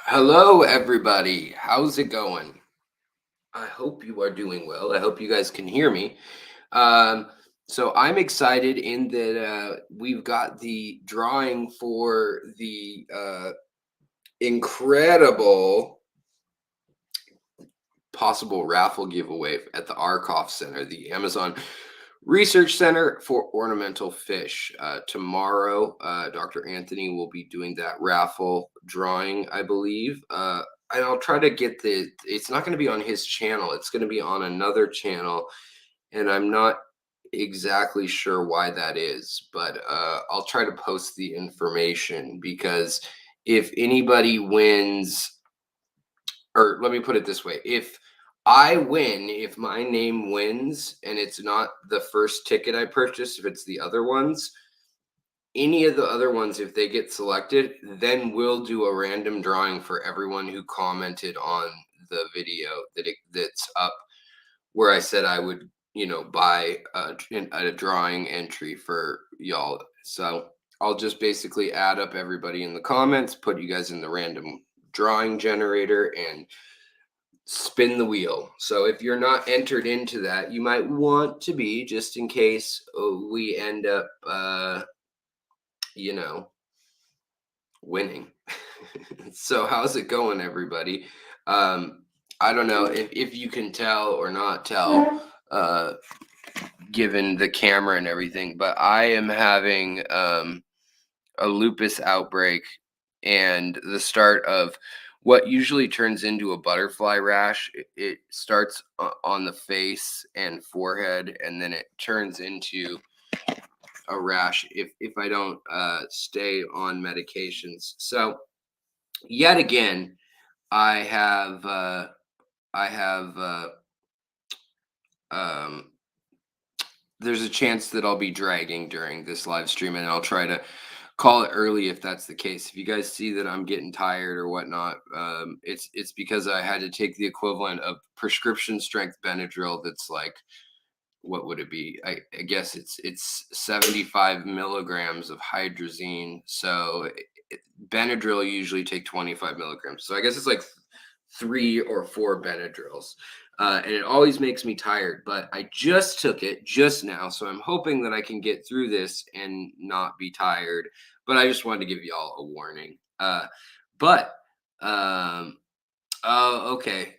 Hello, everybody. How's it going? I hope you are doing well. I hope you guys can hear me. Um, so I'm excited in that we've got the drawing for the incredible possible raffle giveaway at the Arkoff Center, the Amazon Research Center for Ornamental Fish. Tomorrow, Dr. Anthony will be doing that raffle drawing, I believe. And I'll try to get it's not going to be on his channel, it's going to be on another channel. And I'm not exactly sure why that is, but I'll try to post the information because if anybody wins, or let me put it this way, if I win, if my name wins and it's not the first ticket I purchased, if it's the other ones, any of the other ones, if they get selected, then we'll do a random drawing for everyone who commented on the video that's up where I said I would, buy a drawing entry for y'all. So I'll just basically add up everybody in the comments, put you guys in the random drawing generator, and spin the wheel. So if you're not entered into that, you might want to be, just in case we end up, you know, winning. So how's it going, everybody? I don't know if you can tell or not tell, given the camera and everything, but I am having a lupus outbreak and the start of what usually turns into a butterfly rash. It starts on the face and forehead, and then it turns into a rash if I don't stay on medications. So yet again, I have I have um, there's a chance that I'll be dragging during this live stream, and I'll try to call it early if that's the case. If you guys see that I'm getting tired or whatnot, it's because I had to take the equivalent of prescription strength Benadryl. That's like, what would it be? I guess it's 75 milligrams of hydrazine. So Benadryl usually take 25 milligrams. So I guess it's like 3 or 4 Benadryls. And it always makes me tired, but I just took it just now. So I'm hoping that I can get through this and not be tired. But I just wanted to give y'all a warning. But, oh, okay.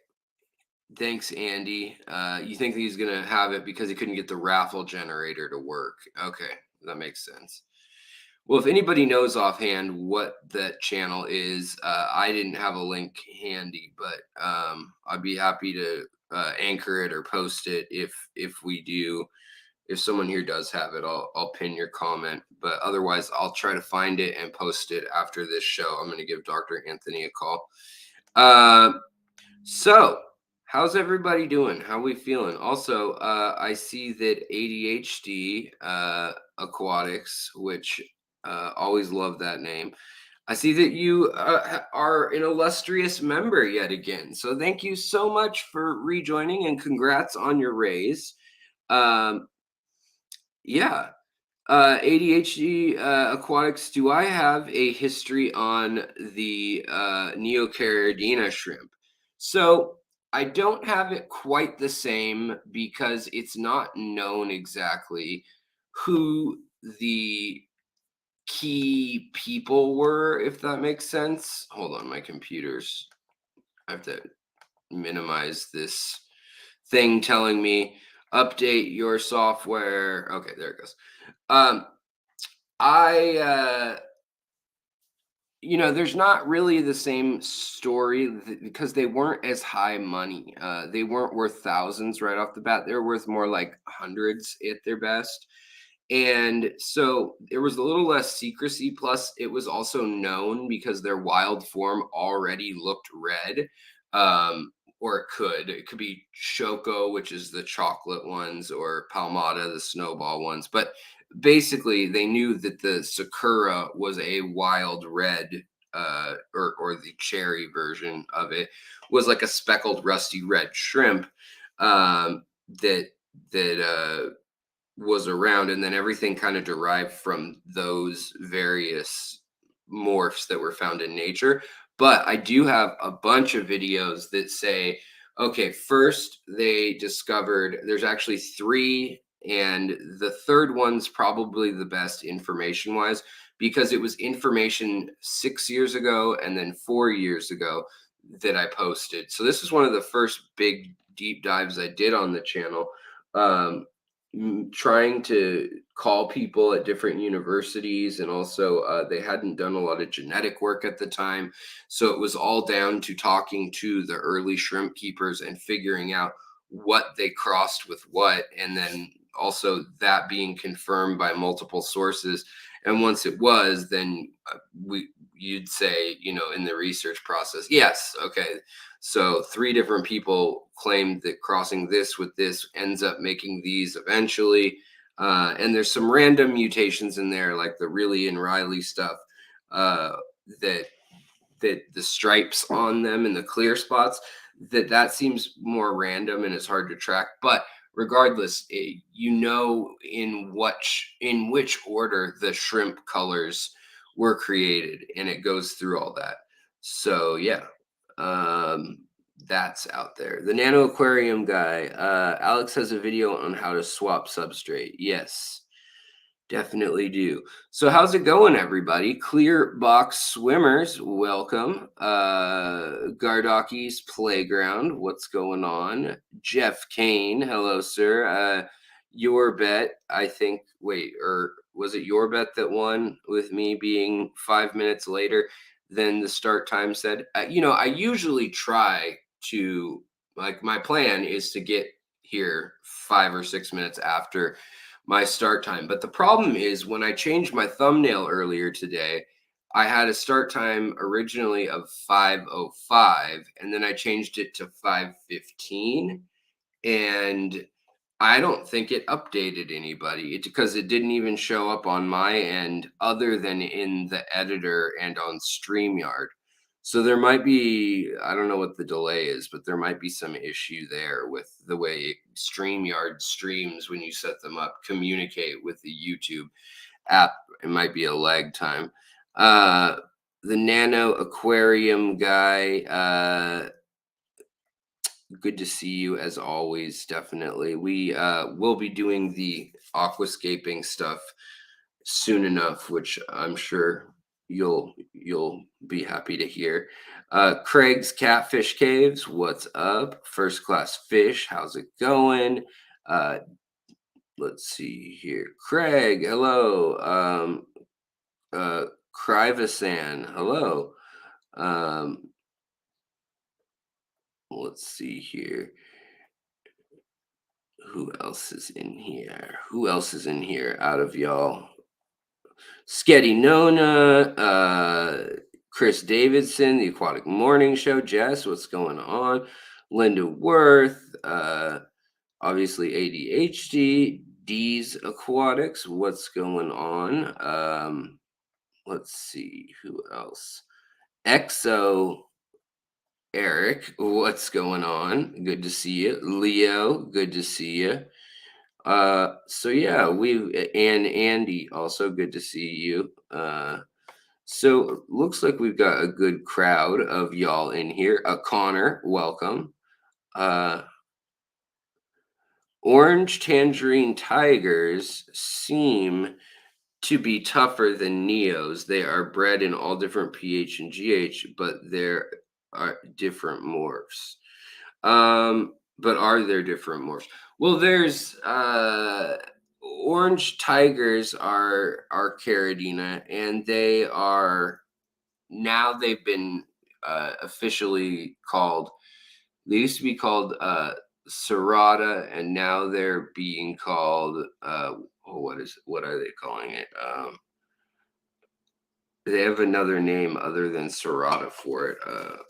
Thanks, Andy. You think he's going to have it because he couldn't get the raffle generator to work. Okay, that makes sense. Well, if anybody knows offhand what that channel is, I didn't have a link handy, but I'd be happy to anchor it or post it if we do. If someone here does have it, I'll pin your comment. But otherwise, I'll try to find it and post it after this show. I'm going to give Dr. Anthony a call. So how's everybody doing? How are we feeling? Also, I see that ADHD Aquatics, which always love that name. I see that you are an illustrious member yet again. So thank you so much for rejoining and congrats on your raise. Um, yeah. ADHD Aquatics, do I have a history on the Neocaridina shrimp? So I don't have it quite the same because it's not known exactly who the key people were, if that makes sense. Hold on, my computer's, I have to minimize this thing telling me update your software. Okay, there it goes. Um, I there's not really the same story because they weren't as high money. They weren't worth thousands right off the bat. They're worth more like hundreds at their best. And so there was a little less secrecy. Plus, it was also known because their wild form already looked red. Or it could be Choco, which is the chocolate ones, or Palmata, the snowball ones. But basically, they knew that the Sakura was a wild red, or the cherry version of it was like a speckled rusty red shrimp, that was around, and then everything kind of derived from those various morphs that were found in nature. But I do have a bunch of videos that say, okay, first they discovered there's actually three, and the third one's probably the best information wise because it was information 6 years ago and then 4 years ago that I posted. So this is one of the first big deep dives I did on the channel. Um, Trying to call people at different universities, and also they hadn't done a lot of genetic work at the time, so it was all down to talking to the early shrimp keepers and figuring out what they crossed with what, and then also that being confirmed by multiple sources. And once it was, then we you'd say, in the research process, yes, okay, so three different people claimed that crossing this with this ends up making these eventually. And there's some random mutations in there, like the really and Riley stuff, uh, that the stripes on them and the clear spots, that seems more random and it's hard to track. But regardless, in which order the shrimp colors were created, and it goes through all that. So yeah, um, that's out there. The nano aquarium guy, Alex has a video on how to swap substrate. Yes, definitely do. So how's it going, everybody? Clear box swimmers, welcome. Gardaki's playground, what's going on? Jeff Kane, hello, sir. Your bet, I think. Wait, or was it your bet that won with me being 5 minutes later than the start time said? I usually try to, like, my plan is to get here 5 or 6 minutes after my start time. But the problem is when I changed my thumbnail earlier today, I had a start time originally of 5:05, and then I changed it to 5:15, and I don't think it updated anybody because it didn't even show up on my end other than in the editor and on StreamYard. So there might be, I don't know what the delay is, but there might be some issue there with the way StreamYard streams when you set them up communicate with the YouTube app. It might be a lag time. Uh, the Nano Aquarium guy, good to see you as always. Definitely, we will be doing the aquascaping stuff soon enough, which I'm sure you'll be happy to hear. Craig's Catfish Caves, what's up? First class fish, how's it going? uh let's see here. Craig, hello. Uh Krivasan, hello. um let's see here. Who else is in here? Who else is in here out of y'all? Sketty Nona, Chris Davidson, the Aquatic Morning Show. Jess, what's going on? Linda Worth, obviously ADHD. D's Aquatics, what's going on? Let's see who else. Exo Eric, what's going on? Good to see you. Leo, good to see you. So yeah, and Andy, also good to see you. So looks like we've got a good crowd of y'all in here. Connor, welcome. Uh, Orange tangerine tigers seem to be tougher than neos. They are bred in all different pH and GH, but there are different morphs. But are there different morphs? Well, there's orange tigers are caridina, and they've been officially called. They used to be called serrata, and now they're being called what are they calling it? They have another name other than serrata for it.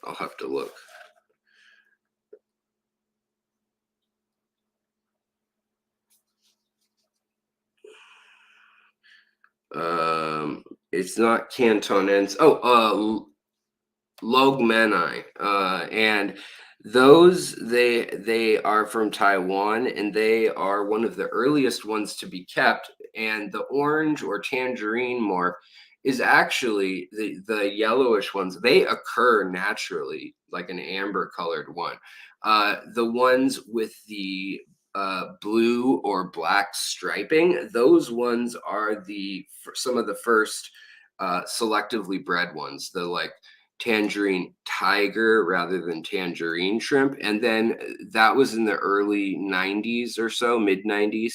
I'll have to look. It's not Cantonense. Logmani. And those they are from Taiwan, and they are one of the earliest ones to be kept. And the orange or tangerine morph is actually the yellowish ones. They occur naturally, like an amber colored one. The ones with the blue or black striping, those ones are some of the first selectively bred ones. The like tangerine tiger rather than tangerine shrimp. And then that was in the early 90s or so, mid 90s.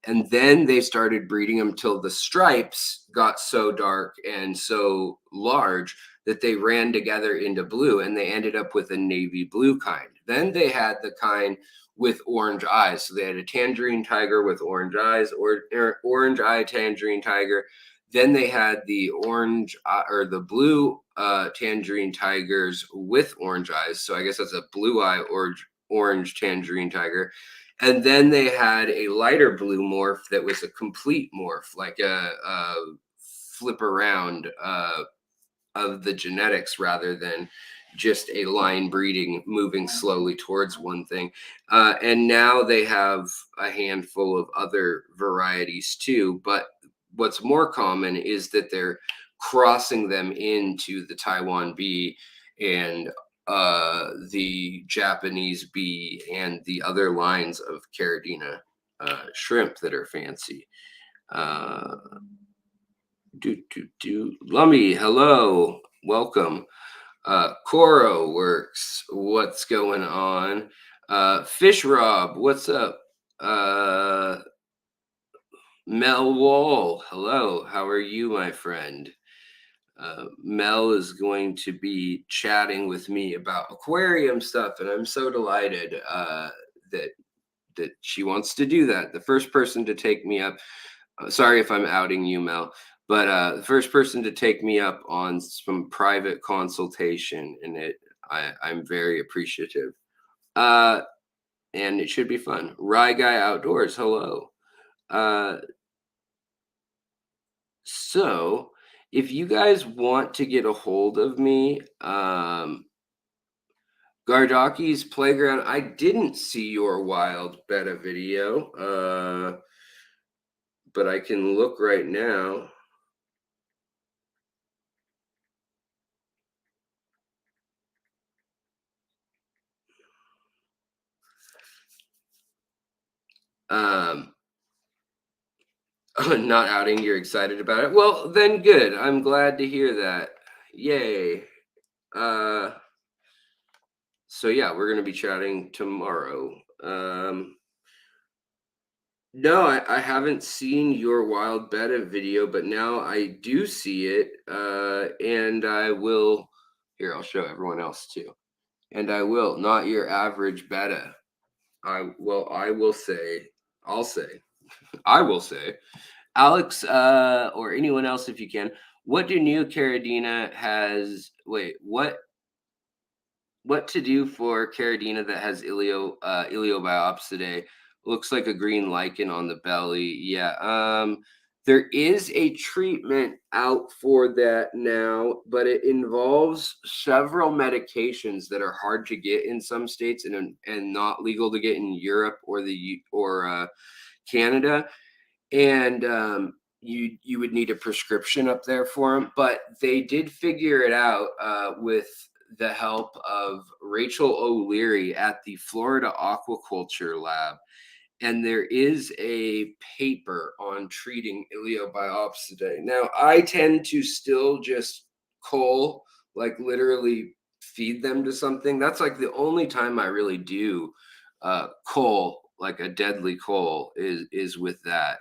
And then they started breeding them till the stripes got so dark and so large that they ran together into blue, and they ended up with a navy blue kind. Then they had the kind with orange eyes. So they had a tangerine tiger with orange eyes, or orange eye tangerine tiger. Then they had the orange or the blue tangerine tigers with orange eyes. So I guess that's a blue eye orange tangerine tiger. And then they had a lighter blue morph that was a complete morph, like a flip around of the genetics rather than just a line breeding moving slowly towards one thing. And now they have a handful of other varieties too. But what's more common is that they're crossing them into the Taiwan bee and the Japanese bee and the other lines of Caridina shrimp that are fancy. Uh, Lummy, hello, welcome. Coro works. What's going on? Fish Rob, what's up? Mel Wall, hello. How are you, my friend? Mel is going to be chatting with me about aquarium stuff, and I'm so delighted that she wants to do that. The first person to take me up. Sorry if I'm outing you, Mel, but the first person to take me up on some private consultation, and I'm very appreciative. And it should be fun. Rye Guy Outdoors, hello. So if you guys want to get a hold of me, Gardaki's Playground, I didn't see your wild betta video, but I can look right now. Not outing, you're excited about it. Well, then good. I'm glad to hear that. Yay. So yeah, we're gonna be chatting tomorrow. No, I haven't seen your wild betta video, but now I do see it. And I will here, I'll show everyone else too. And I will, not your average betta. I will say, I'll say, I will say, Alex, or anyone else if you can, what do new Caridina has what to do for Caridina that has iliobiopsidae? Looks like a green lichen on the belly. Yeah. There is a treatment out for that now, but it involves several medications that are hard to get in some states and not legal to get in Europe or Canada. And you would need a prescription up there for them, but they did figure it out with the help of Rachel O'Leary at the Florida Aquaculture Lab. And there is a paper on treating iliobiopsidae. Now, I tend to still just like literally feed them to something. That's like the only time I really do like a deadly coal is with that.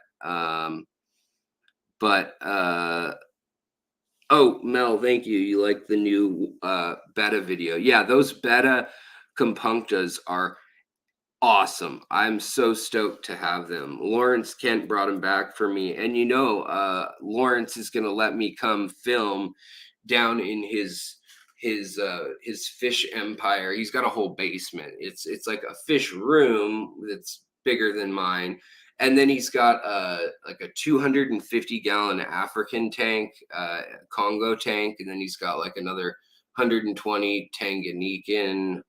But oh, Mel, thank you. You like the new betta video. Yeah, those betta compunctas are awesome. I'm so stoked to have them. Lawrence Kent brought them back for me. And Lawrence is gonna let me come film down in his fish empire. He's got a whole basement. It's like a fish room that's bigger than mine. And then he's got like a 250-gallon African tank, Congo tank, and then he's got like another 120 Tanganyikan,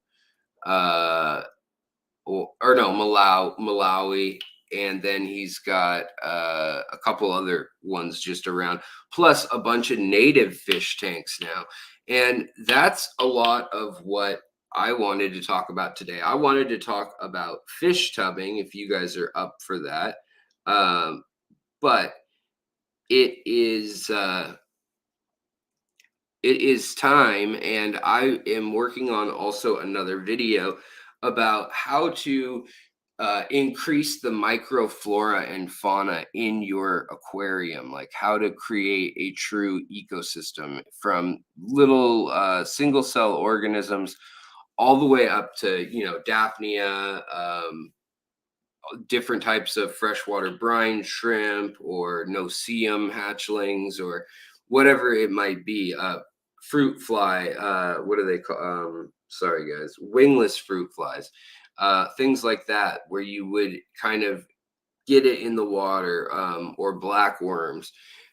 or no, Malawi. and then he's got a couple other ones just around, plus a bunch of native fish tanks now. And that's a lot of what I wanted to talk about today. I wanted to talk about fish tubbing, if you guys are up for that. Um, but it is it is time, and I am working on also another video about how to increase the microflora and fauna in your aquarium, like how to create a true ecosystem from little single cell organisms all the way up to, Daphnia, different types of freshwater brine shrimp or no-see-um hatchlings or whatever it might be. Fruit fly, what do they call? Sorry, guys, wingless fruit flies, things like that, where you would kind of get it in the water, or black worms.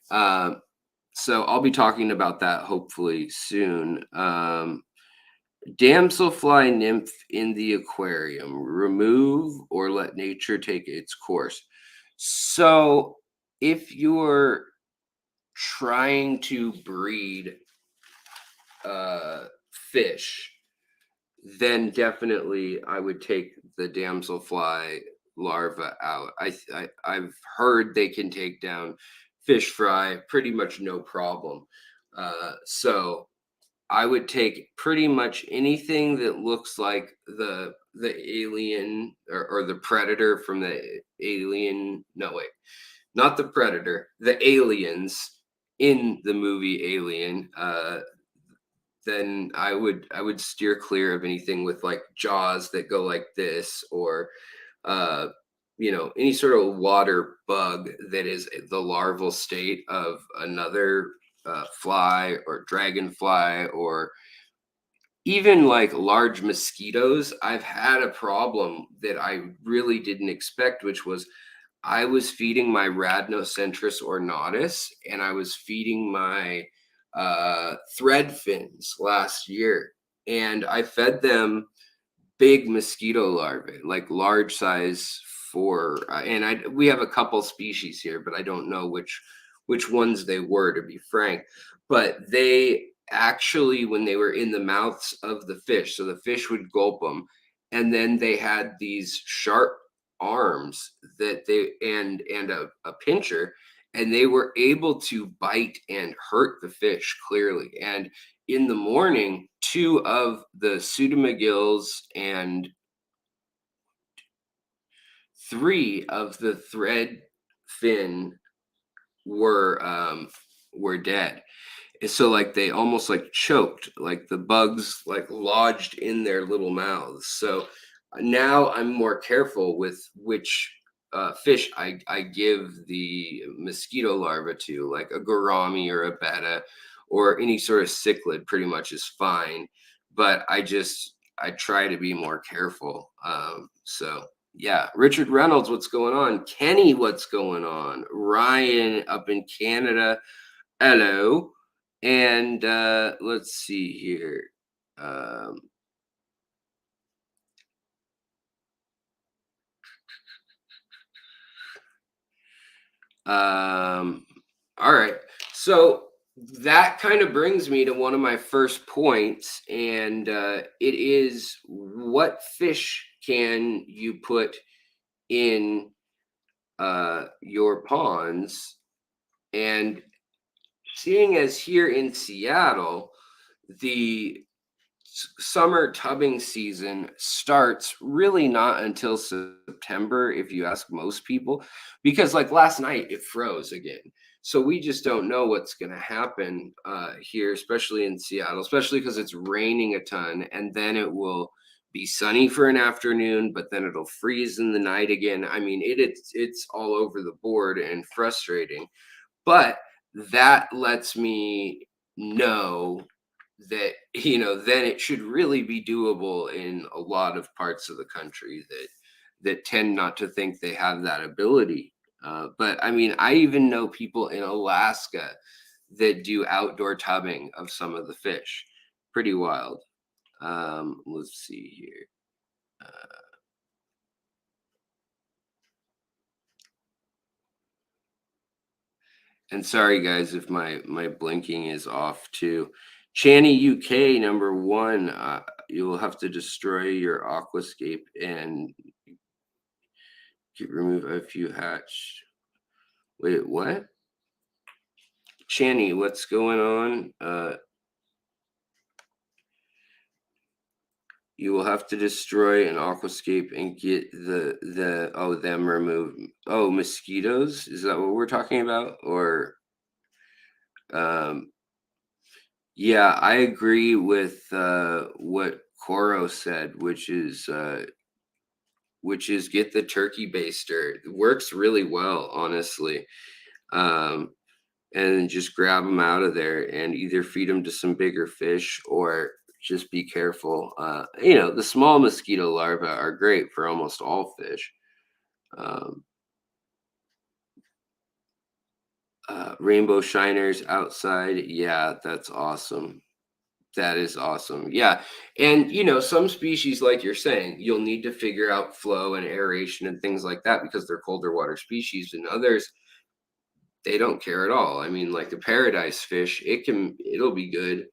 So I'll be talking about that hopefully soon. Damselfly nymph in the aquarium. Remove or let nature take its course. So, if you're trying to breed fish, then definitely I would take the damselfly larva out. I've heard they can take down fish fry pretty much no problem. So I would take pretty much anything that looks like the alien, or the predator from the alien. No, wait, not the predator, the aliens in the movie Alien. Then I would steer clear of anything with like jaws that go like this, or uh, any sort of water bug that is the larval state of another fly or dragonfly, or even like large mosquitoes. I've had a problem that I really didn't expect, which was I was feeding my Rhamnocentris ornatus, and I was feeding my thread fins last year, and I fed them big mosquito larvae, like large size for, and we have a couple species here, but I don't know which ones they were, to be frank. But they actually, when they were in the mouths of the fish, so the fish would gulp them, and then they had these sharp arms that they and a pincher, and they were able to bite and hurt the fish clearly. And in the morning, two of the pseudomagills and three of the thread fin were dead. And so like they almost like choked, like the bugs like lodged in their little mouths. So now I'm more careful with which fish I give the mosquito larva to, like a gourami or a betta or any sort of cichlid pretty much is fine. But I try to be more careful. So yeah, Richard Reynolds, what's going on? Kenny, what's going on? Ryan up in Canada, hello. And let's see here. Um, um, all right. So that kind of brings me to one of my first points, and it is, what fish can you put in your ponds? And seeing as here in Seattle, the summer tubbing season starts really not until September, if you ask most people, because like last night it froze again. So we just don't know what's going to happen here, especially in Seattle, especially because it's raining a ton, and then it will be sunny for an afternoon, but then it'll freeze in the night again. I mean, it's all over the board and frustrating. But that lets me know that, then it should really be doable in a lot of parts of the country that tend not to think they have that ability. But I mean, I even know people in Alaska that do outdoor tubbing of some of the fish. Pretty wild. Let's see here. And sorry guys if my blinking is off too. Channy UK #1. You will have to destroy your aquascape and remove a few hatch. Wait, what? Channy, what's going on? You will have to destroy an aquascape and get them removed. Oh, mosquitoes? Is that what we're talking about? Or um yeah, I agree with what Coro said, which is get the turkey baster. It works really well, honestly. Um, and just grab them out of there and either feed them to some bigger fish or just be careful. The small mosquito larvae are great for almost all fish. Um, Rainbow shiners outside. Yeah, that's awesome. That is awesome. Yeah. And, some species, like you're saying, you'll need to figure out flow and aeration and things like that because they're colder water species. And others, they don't care at all. I mean, like the paradise fish, it'll be good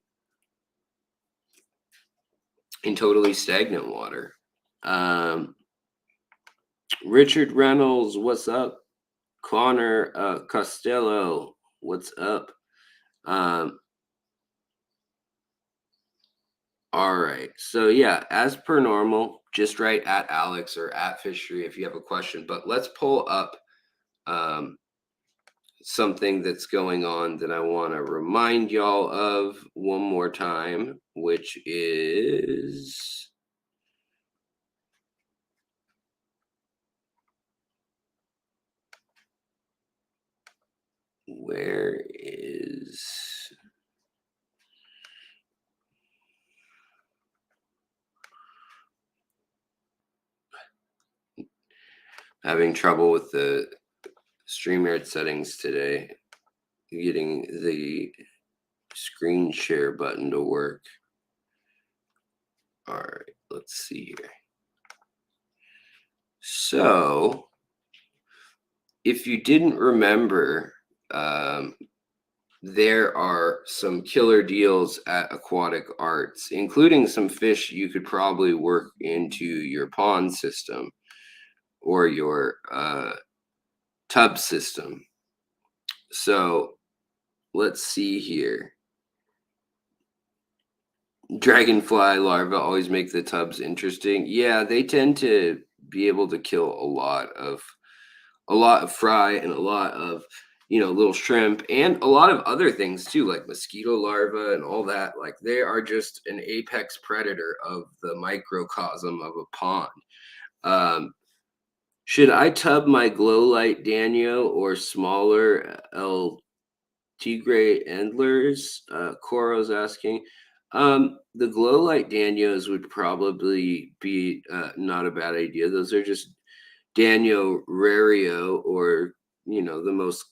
in totally stagnant water. Um, Richard Reynolds, what's up? Connor Costello, what's up? Um, all right. So yeah, as per normal, just write at Alex or at Fishery if you have a question. But let's pull up um, something that's going on that I want to remind y'all of one more time, which is where is having trouble with the StreamYard settings today, getting the screen share button to work. All right, let's see here. So, if you didn't remember, there are some killer deals at Aquatic Arts, including some fish you could probably work into your pond system or your tub system. So, let's see here. Dragonfly larvae always make the tubs interesting. Yeah, they tend to be able to kill a lot of fry and a lot of little shrimp and a lot of other things too, like mosquito larvae and all that. Like they are just an apex predator of the microcosm of a pond. um, should I tub my glow light danio or smaller el tigre endlers? Coro's asking. The glow light danios would probably be not a bad idea. Those are just Danio rario, or the most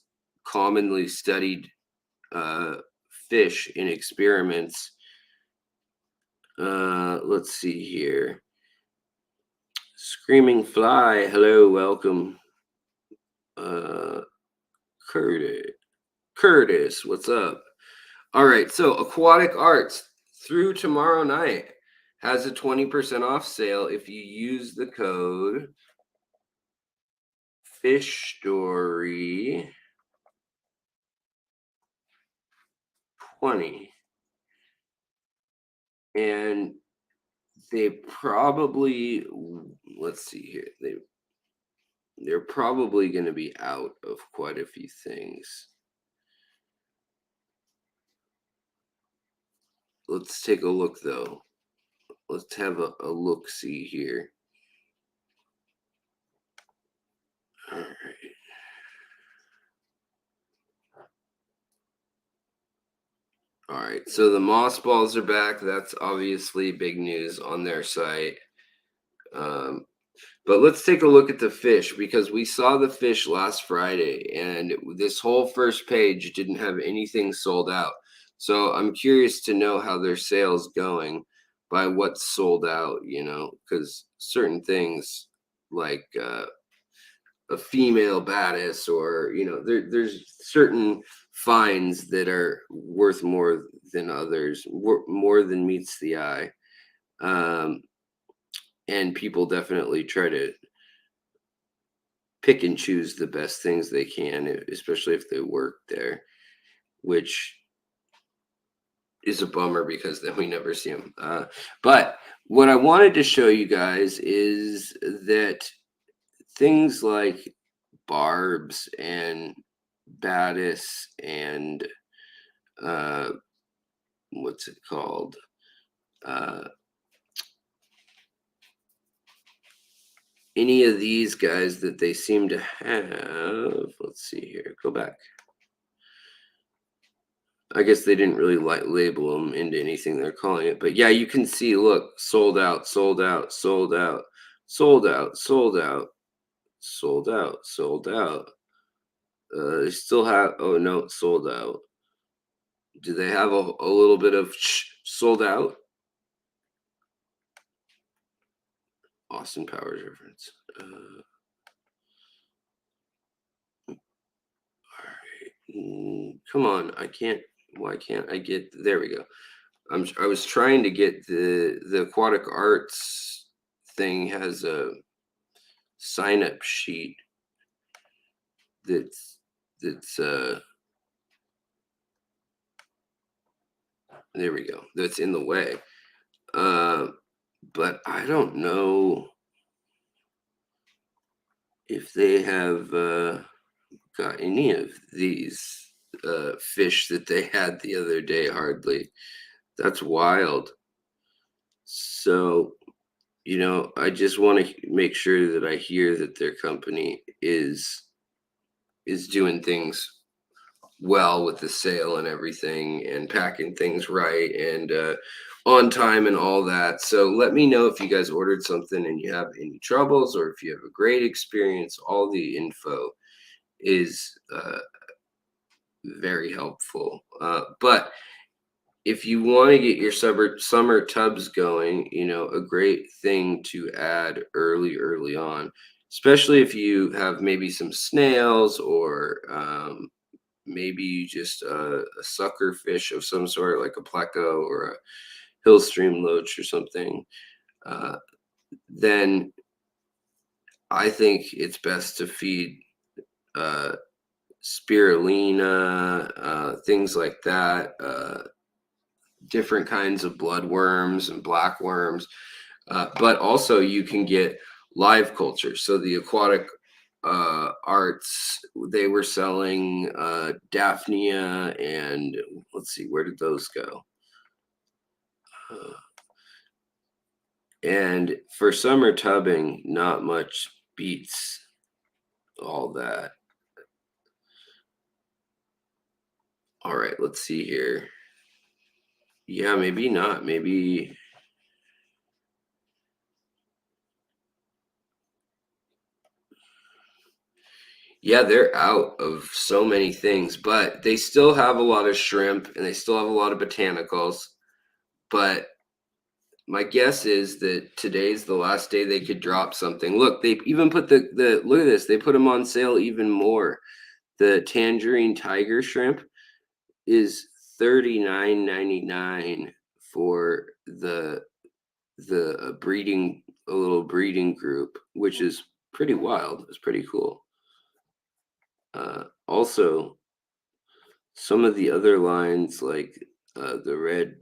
commonly studied fish in experiments. Let's see here. Screaming fly, hello, welcome. Uh, Curtis, what's up? All right, so Aquatic Arts through tomorrow night has a 20% off sale if you use the code Fish Story 20. And they probably, let's see here, they're probably going to be out of quite a few things. Let's take a look though. Let's have a look see here. All right. All right, so the moss balls are back. That's obviously big news on their site. But let's take a look at the fish, because we saw the fish last Friday and this whole first page didn't have anything sold out. So I'm curious to know how their sales going by what's sold out, because certain things like a female Batis, or there's certain finds that are worth more than others, more than meets the eye. um, and people definitely try to pick and choose the best things they can, especially if they work there, which is a bummer because then we never see them. But what I wanted to show you guys is that things like barbs and Batis and uh, what's it called? Uh, any of these guys that they seem to have. Let's see here. Go back. I guess they didn't really label them into anything they're calling it, but yeah, you can see. Look, sold out, sold out, sold out, sold out, sold out, sold out, sold out. They still have. Oh no, sold out. Do they have a little bit of sold out? Austin Powers reference. All right. Come on, I can't. Why can't I get? There we go. I was trying to get the Aquatic Arts thing has a sign up sheet that's there we go. That's in the way. But I don't know if they have got any of these fish that they had the other day. Hardly. That's wild. So, I just want to make sure that I hear that their company is doing things well with the sale and everything, and packing things right, and on time and all that. So let me know if you guys ordered something and you have any troubles, or if you have a great experience. All the info is very helpful. But if you want to get your summer tubs going, a great thing to add early on, especially if you have maybe some snails, or maybe just a sucker fish of some sort, like a pleco or a hill stream loach or something, uh, then I think it's best to feed uh, spirulina, things like that, different kinds of bloodworms and blackworms. But also you can get live culture. So the Aquatic Arts, they were selling Daphnia, and let's see, where did those go? And for summer tubbing, not much beats all that. All right, let's see here. Yeah, maybe not. Maybe. Yeah, they're out of so many things, but they still have a lot of shrimp and they still have a lot of botanicals. But my guess is that today's the last day they could drop something. Look, they even put the look at this. They put them on sale even more. The tangerine tiger shrimp is $39.99 for the breeding, a little breeding group, which is pretty wild. It's pretty cool. Also, some of the other lines, like the red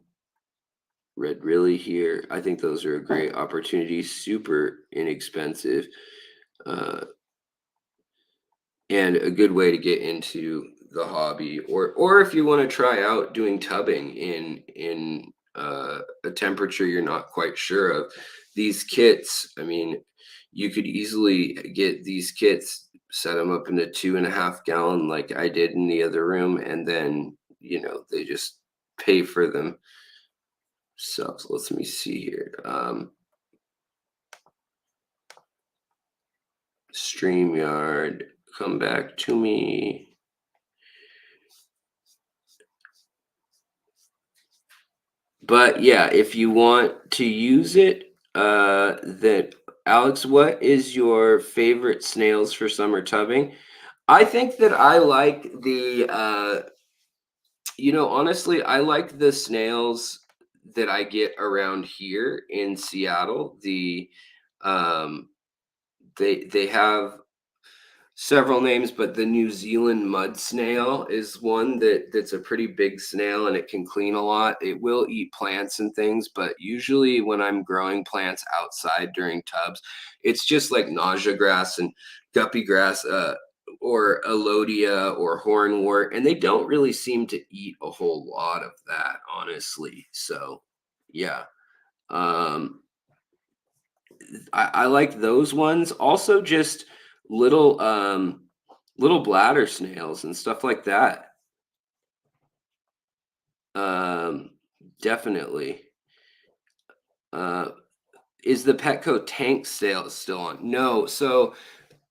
really here, I think those are a great opportunity. Super inexpensive, uh, and a good way to get into the hobby, or if you want to try out doing tubbing in a temperature you're not quite sure of. These kits, I mean, you could easily get these kits, set them up in a 2.5 gallon like I did in the other room, and then they just pay for them. So let me see here. StreamYard, come back to me. But yeah, if you want to use it, that Alex, what is your favorite snails for summer tubbing? I think that I like honestly, I like the snails that I get around here in Seattle. Um, they have several names, but the New Zealand mud snail is one that's a pretty big snail and it can clean a lot. It will eat plants and things, but usually when I'm growing plants outside during tubs, it's just like nausea grass and guppy grass, or elodia or hornwort, and they don't really seem to eat a whole lot of that, honestly. So, yeah. Um, I like those ones. Also, just little little bladder snails and stuff like that. Um, Definitely. Uh, is the Petco tank sale still on? No. So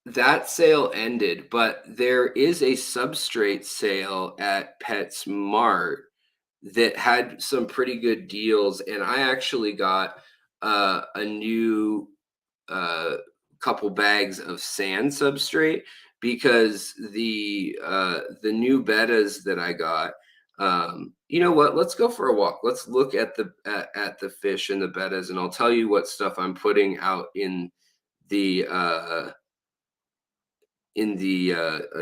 that sale ended, but there is a substrate sale at PetSmart that had some pretty good deals, and I actually got a new uh, couple bags of sand substrate because the new bettas that I got. You know what? Let's go for a walk. Let's look at at the fish and the bettas, and I'll tell you what stuff I'm putting out the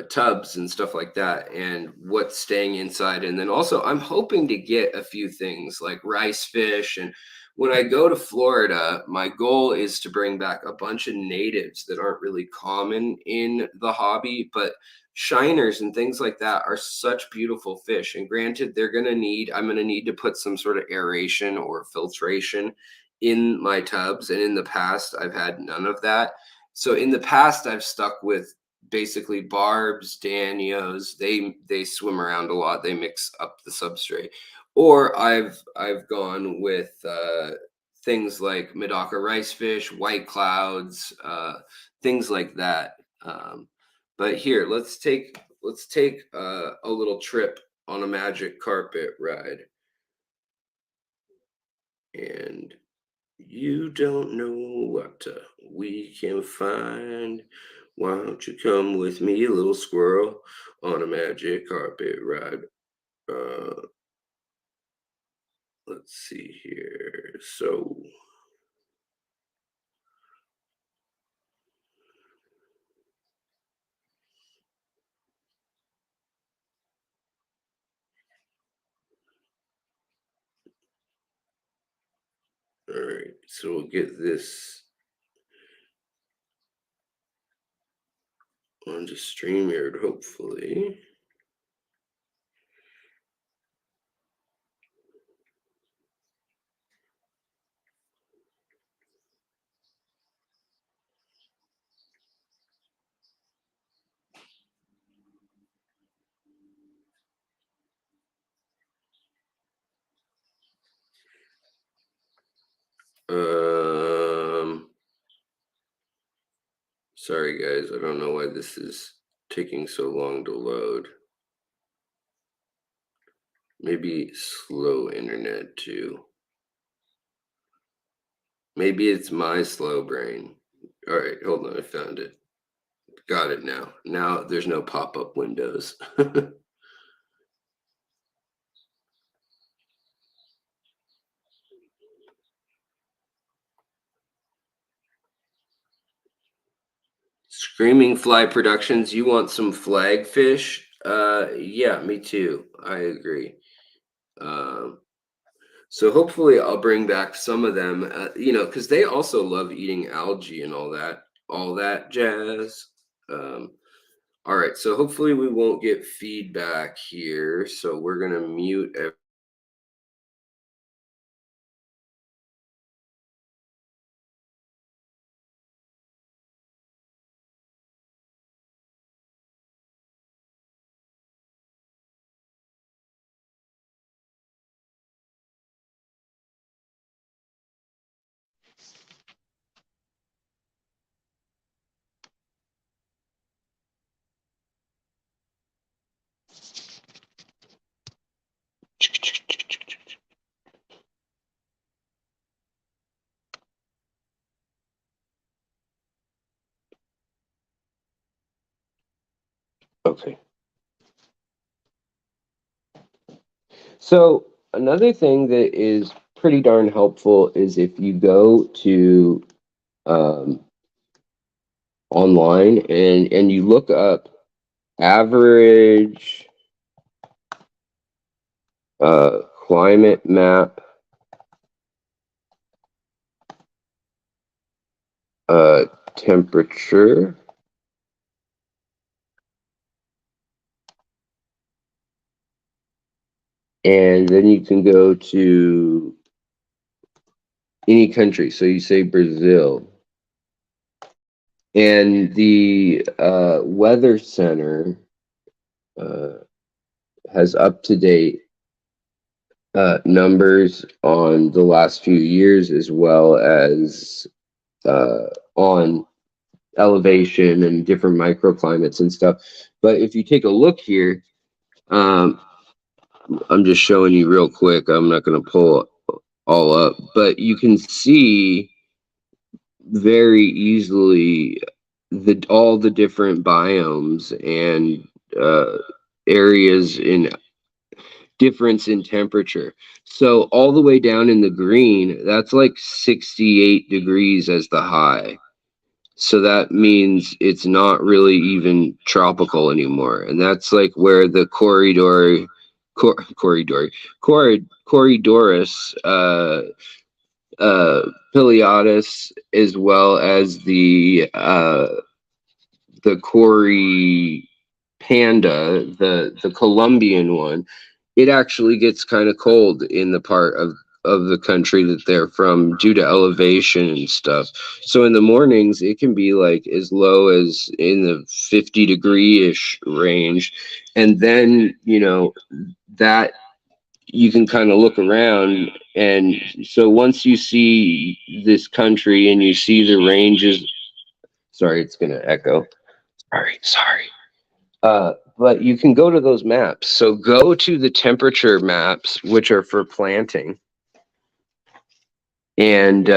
tubs and stuff like that, and what's staying inside. And then also I'm hoping to get a few things like rice fish. And when I go to Florida, my goal is to bring back a bunch of natives that aren't really common in the hobby, but shiners and things like that are such beautiful fish. And granted, I'm going to need to put some sort of aeration or filtration in my tubs, and in the past I've had none of that. So in the past I've stuck with basically barbs, danios. They swim around a lot. They mix up the substrate. Or I've gone with things like Medaka rice fish, white clouds, things like that. But here, let's take a little trip on a magic carpet ride. And you don't know what we can find. Why don't you come with me, little squirrel, on a magic carpet ride? Uh, let's see here. So, all right. So we'll get this onto StreamYard, hopefully. Um, Sorry guys, I don't know why this is taking so long to load. Maybe slow internet too. Maybe it's my slow brain. All right, hold on, I found it. Got it now. Now there's no pop-up windows. Screaming Fly Productions, you want some flagfish? Yeah, me too. I agree. Um, so hopefully I'll bring back some of them, because they also love eating algae and all that jazz. Um, all right, so hopefully we won't get feedback here. So we're gonna mute. Okay. So another thing that is pretty darn helpful is if you go to online and you look up average climate map temperature. And then you can go to any country. So you say Brazil. And the Weather Center has up-to-date numbers on the last few years, as well as on elevation and different microclimates and stuff. But if you take a look here, I'm just showing you real quick. I'm not going to pull all up, but you can see very easily all the different biomes and areas in difference in temperature. So all the way down in the green, that's like 68 degrees as the high. So that means it's not really even tropical anymore. And that's like where the Corydoras, Pileatus, as well as the Cory Panda, the Colombian one, it actually gets kind of cold in the part of the country that they're from due to elevation and stuff. So in the mornings, it can be like as low as in the 50-degree-ish range. And then, you know, that you can kind of look around. And so once you see this country and you see the ranges, sorry, it's going to echo. Sorry. But you can go to those maps. So go to the temperature maps, which are for planting. And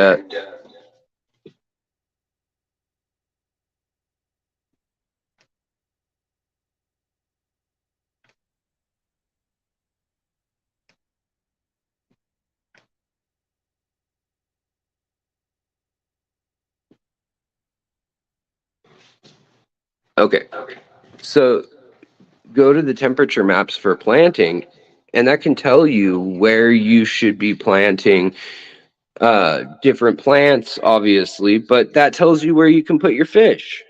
okay, so go to the temperature maps for planting, and that can tell you where you should be planting different plants, obviously, but that tells you where you can put your fish.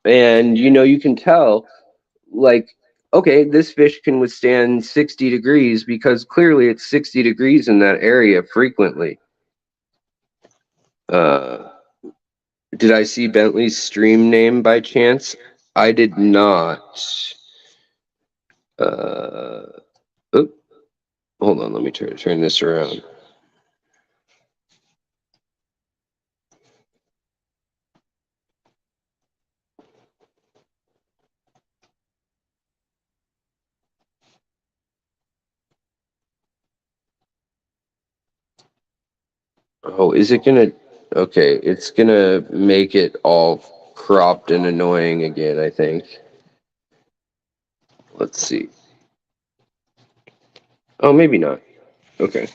And you know, you can tell, like, okay, this fish can withstand 60 degrees because clearly it's 60 degrees in that area frequently. Did I see Bentley's stream name by chance? I did not. Hold on, let me turn this around. Oh, is it gonna? Okay, it's gonna make it all cropped and annoying again, I think. Let's see. Oh, maybe not. Okay.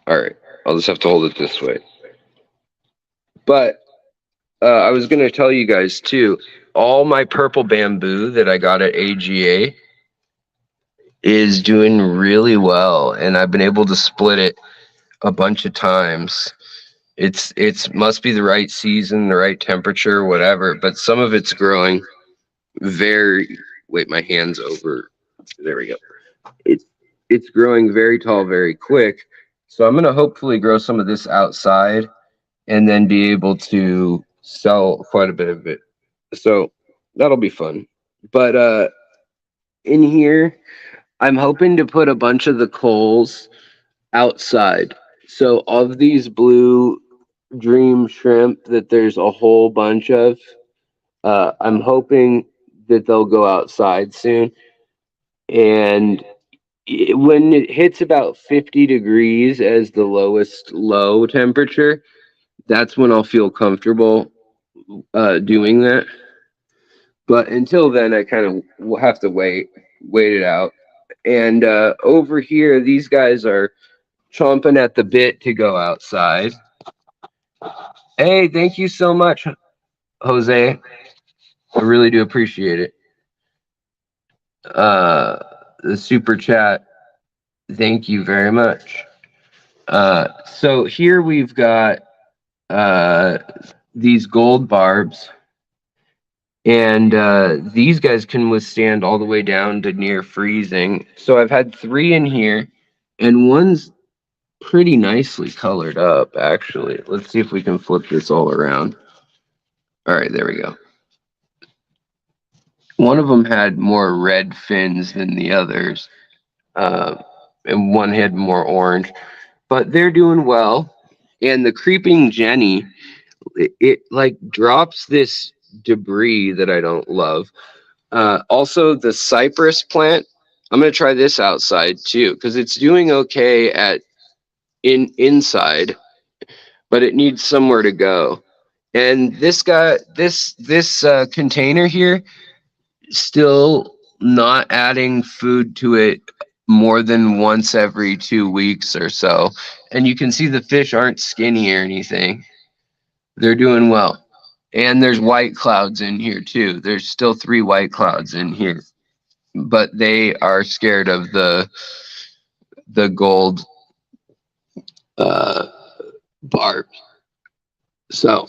All right. I'll just have to hold it this way. But I was gonna tell you guys too. All my purple bamboo that I got at AGA is doing really well, and I've been able to split it a bunch of times. It's must be the right season, the right temperature, whatever, but some of it's growing very, wait, my hand's over, there we go. It's growing very tall very quick, so I'm going to hopefully grow some of this outside and then be able to sell quite a bit of it, so that'll be fun. But in here I'm hoping to put a bunch of the coals outside. So of these blue dream shrimp that there's a whole bunch of, I'm hoping that they'll go outside soon. And when it hits about 50 degrees as the lowest low temperature, that's when I'll feel comfortable doing that. But until then, I kind of will have to wait it out. And over here, these guys are chomping at the bit to go outside. Hey, thank you so much, Jose. I really do appreciate it. The super chat. Thank you very much. So here we've got these gold barbs, and these guys can withstand all the way down to near freezing. So I've had 3 in here, and one's pretty nicely colored up, actually. Let's see if we can flip this all around. All right, there we go. One of them had more red fins than the others, and one had more orange, but they're doing well. And the creeping Jenny, it like drops this debris that I don't love. Also, the cypress plant, I'm gonna try this outside too because it's doing okay at inside, but it needs somewhere to go. And this guy, this container here, still not adding food to it more than once every 2 weeks or so. And you can see the fish aren't skinny or anything. They're doing well. And there's white clouds in here too. There's still 3 white clouds in here. But they are scared of the gold barb. So,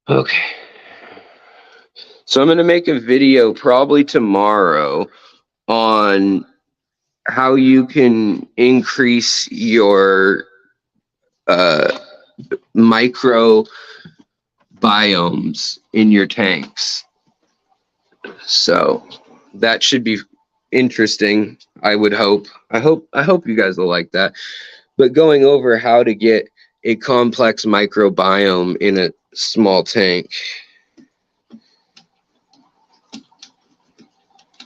okay. So I'm going to make a video probably tomorrow on how you can increase your micro biomes in your tanks. So that should be interesting. I would hope. I hope you guys will like that. But going over how to get a complex microbiome in a small tank.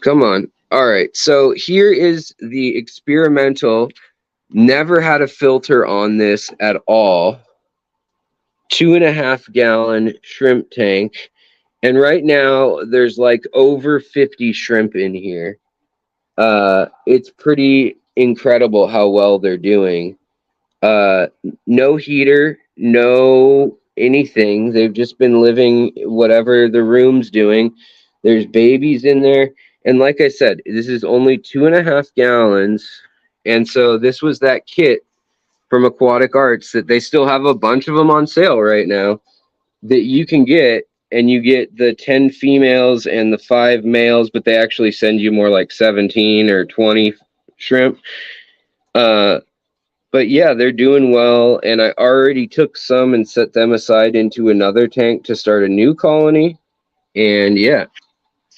Come on. All right. So here is the experimental, never had a filter on this at all, 2.5 gallon shrimp tank. And right now there's like over 50 shrimp in here. It's pretty incredible how well they're doing. No heater, no anything. They've just been living whatever the room's doing. There's babies in there. And like I said, this is only 2.5 gallons. And so this was that kit from Aquatic Arts that they still have a bunch of them on sale right now that you can get. And you get the 10 females and the 5 males, but they actually send you more like 17 or 20 shrimp. But yeah, they're doing well. And I already took some and set them aside into another tank to start a new colony. And yeah.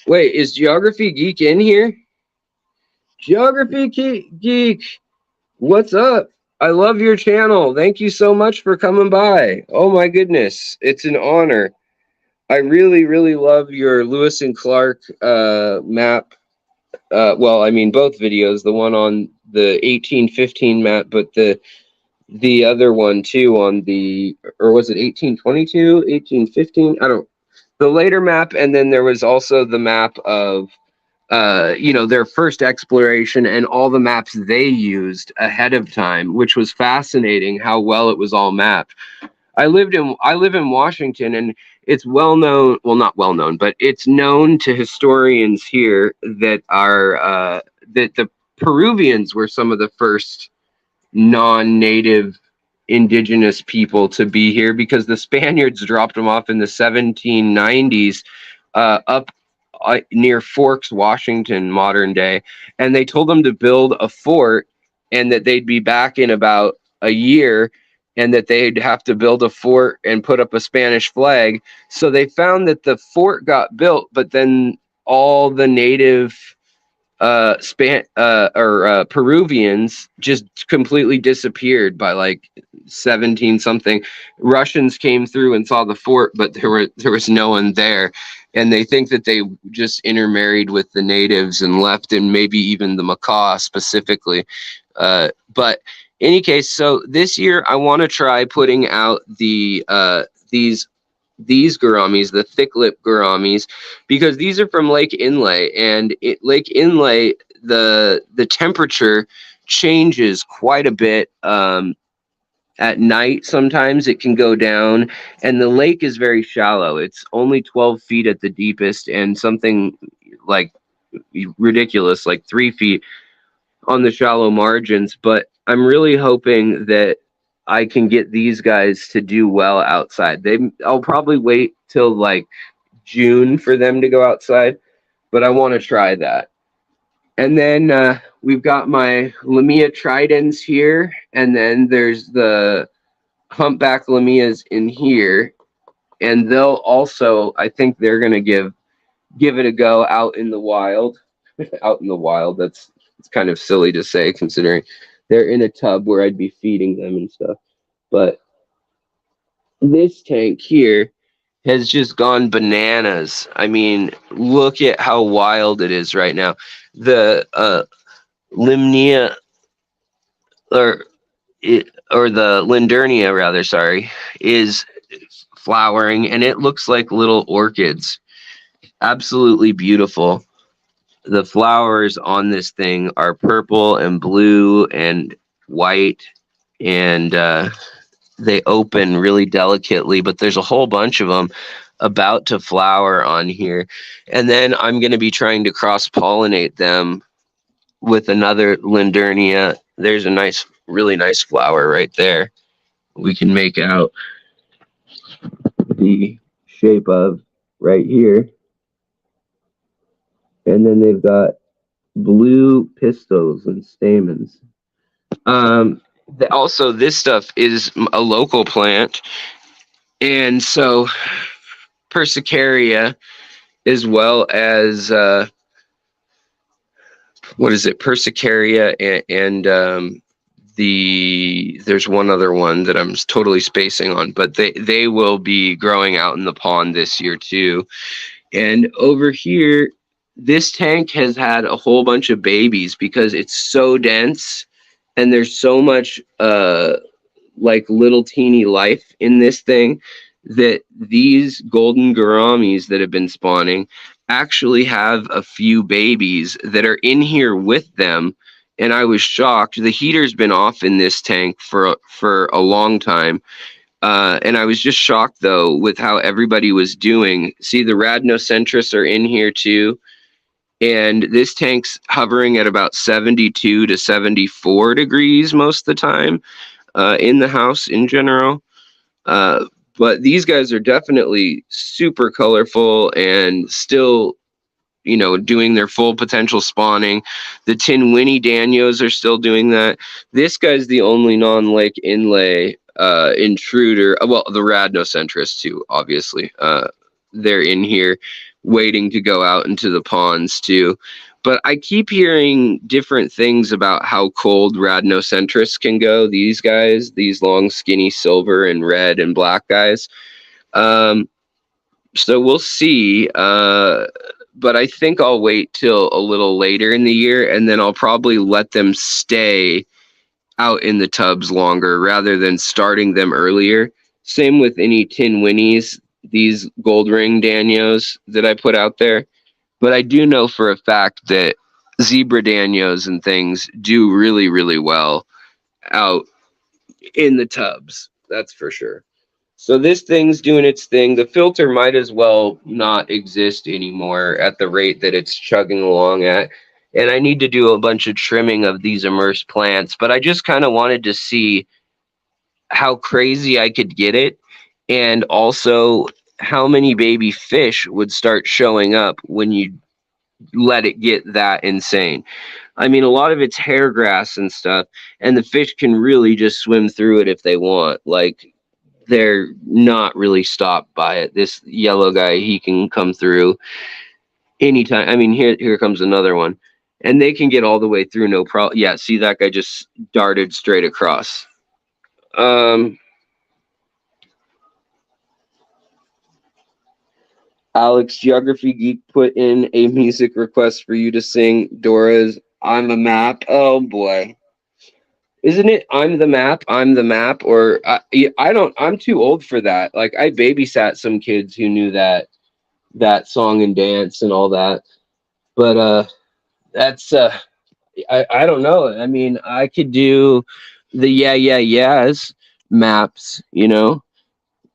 Wait, is Geography Geek in here? Geography Geek, what's up? I love your channel. Thank you so much for coming by. Oh my goodness, it's an honor. I really, really love your Lewis and Clark map. Well, I mean both videos. The one on the 1815 map, but the other one too on the, or was it 1822, 1815? I don't. The later map, and then there was also the map of, their first exploration and all the maps they used ahead of time, which was fascinating how well it was all mapped. I live in Washington, and it's well known, well, not well known, but it's known to historians here that that the Peruvians were some of the first non-native indigenous people to be here, because the Spaniards dropped them off in the 1790s up near Forks, Washington, modern day, and they told them to build a fort and that they'd be back in about a year, and that they'd have to build a fort and put up a Spanish flag. So they found that the fort got built, but then all the native Peruvians just completely disappeared by like 17 something. Russians came through and saw the fort, but there was no one there, and they think that they just intermarried with the natives and left, and maybe even the macaw specifically. But any case, so this year I want to try putting out the these these gouramis, the thick lip gouramis, because these are from Lake Inlet, and Lake Inlet, the temperature changes quite a bit. At night, sometimes it can go down, and the lake is very shallow. It's only 12 feet at the deepest, and something like ridiculous, like 3 feet on the shallow margins. But I'm really hoping that I can get these guys to do well outside. I'll probably wait till like June for them to go outside, but I want to try that. And then we've got my Lamia tridens here, and then there's the humpback Lamias in here, and they'll also, I think they're gonna give it a go out in the wild. Out in the wild. It's kind of silly to say considering they're in a tub where I'd be feeding them and stuff. But this tank here has just gone bananas. I mean, look at how wild it is right now. The Limnia or the Lindernia rather, sorry, is flowering, and it looks like little orchids. Absolutely beautiful. The flowers on this thing are purple and blue and white, and they open really delicately, but there's a whole bunch of them about to flower on here. And then I'm going to be trying to cross-pollinate them with another Lindernia. There's a really nice flower right there. We can make out the shape of right here. And then they've got blue pistils and stamens. Also, this stuff is a local plant, and so Persicaria, as well as Persicaria and there's one other one that I'm totally spacing on, but they will be growing out in the pond this year too. And over here, this tank has had a whole bunch of babies because it's so dense, and there's so much like little teeny life in this thing, that these golden gouramis that have been spawning actually have a few babies that are in here with them. And I was shocked. The heater's been off in this tank for a long time. And I was just shocked, though, with how everybody was doing. See, the Rhamnocentris are in here, too. And this tank's hovering at about 72 to 74 degrees most of the time in the house in general. But these guys are definitely super colorful and still, doing their full potential spawning. The Tin Winnie Danios are still doing that. This guy's the only non-lake inlay intruder. Well, the Rhamnocentris too, obviously. They're in here waiting to go out into the ponds too. But I keep hearing different things about how cold Rhamnocentris can go. These guys, these long, skinny silver and red and black guys. So we'll see. But I think I'll wait till a little later in the year, and then I'll probably let them stay out in the tubs longer rather than starting them earlier. Same with any Tin Winnies, these gold ring Danios that I put out there. But I do know for a fact that zebra Danios and things do really, really well out in the tubs. That's for sure. So this thing's doing its thing. The filter might as well not exist anymore at the rate that it's chugging along at. And I need to do a bunch of trimming of these immersed plants. But I just kind of wanted to see how crazy I could get it, and also how many baby fish would start showing up when you let it get that insane. I mean, a lot of it's hair grass and stuff, and the fish can really just swim through it if they want. Like, they're not really stopped by it. This yellow guy, he can come through anytime. I mean, here comes another one, and they can get all the way through, no problem. Yeah, see, that guy just darted straight across. Alex, Geography Geek, put in a music request for you to sing Dora's I'm a Map. Oh boy. Isn't it I'm the map, or I'm too old for that. Like I babysat some kids who knew that song and dance and all that. But that's I don't know. I mean, I could do the yeah yeah yeahs maps, you know.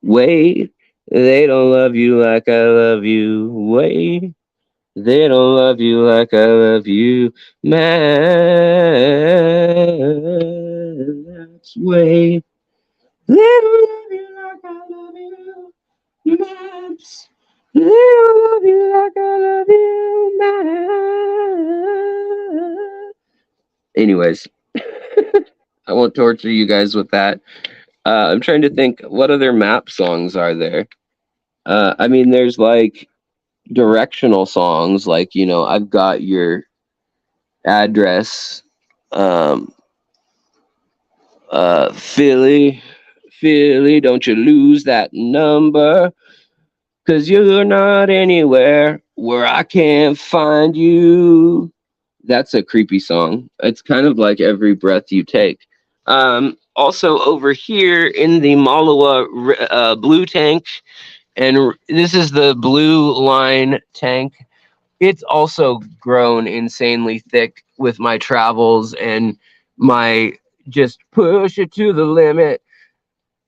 Wait, they don't love you like I love you. Wait, they don't love you like I love you. Maps, wait. They don't love you like I love you. Maps. They don't love you like I love you. Maps. Anyways, I won't torture you guys with that. I'm trying to think what other map songs are there. I mean, there's like directional songs, like I've got your address, um, Philly, Philly, don't you lose that number, 'cause you're not anywhere where I can't find you. That's a creepy song. It's kind of like Every Breath You Take. Also over here in the Malawa blue tank, and this is the blue line tank. It's also grown insanely thick with my travels and my just push it to the limit.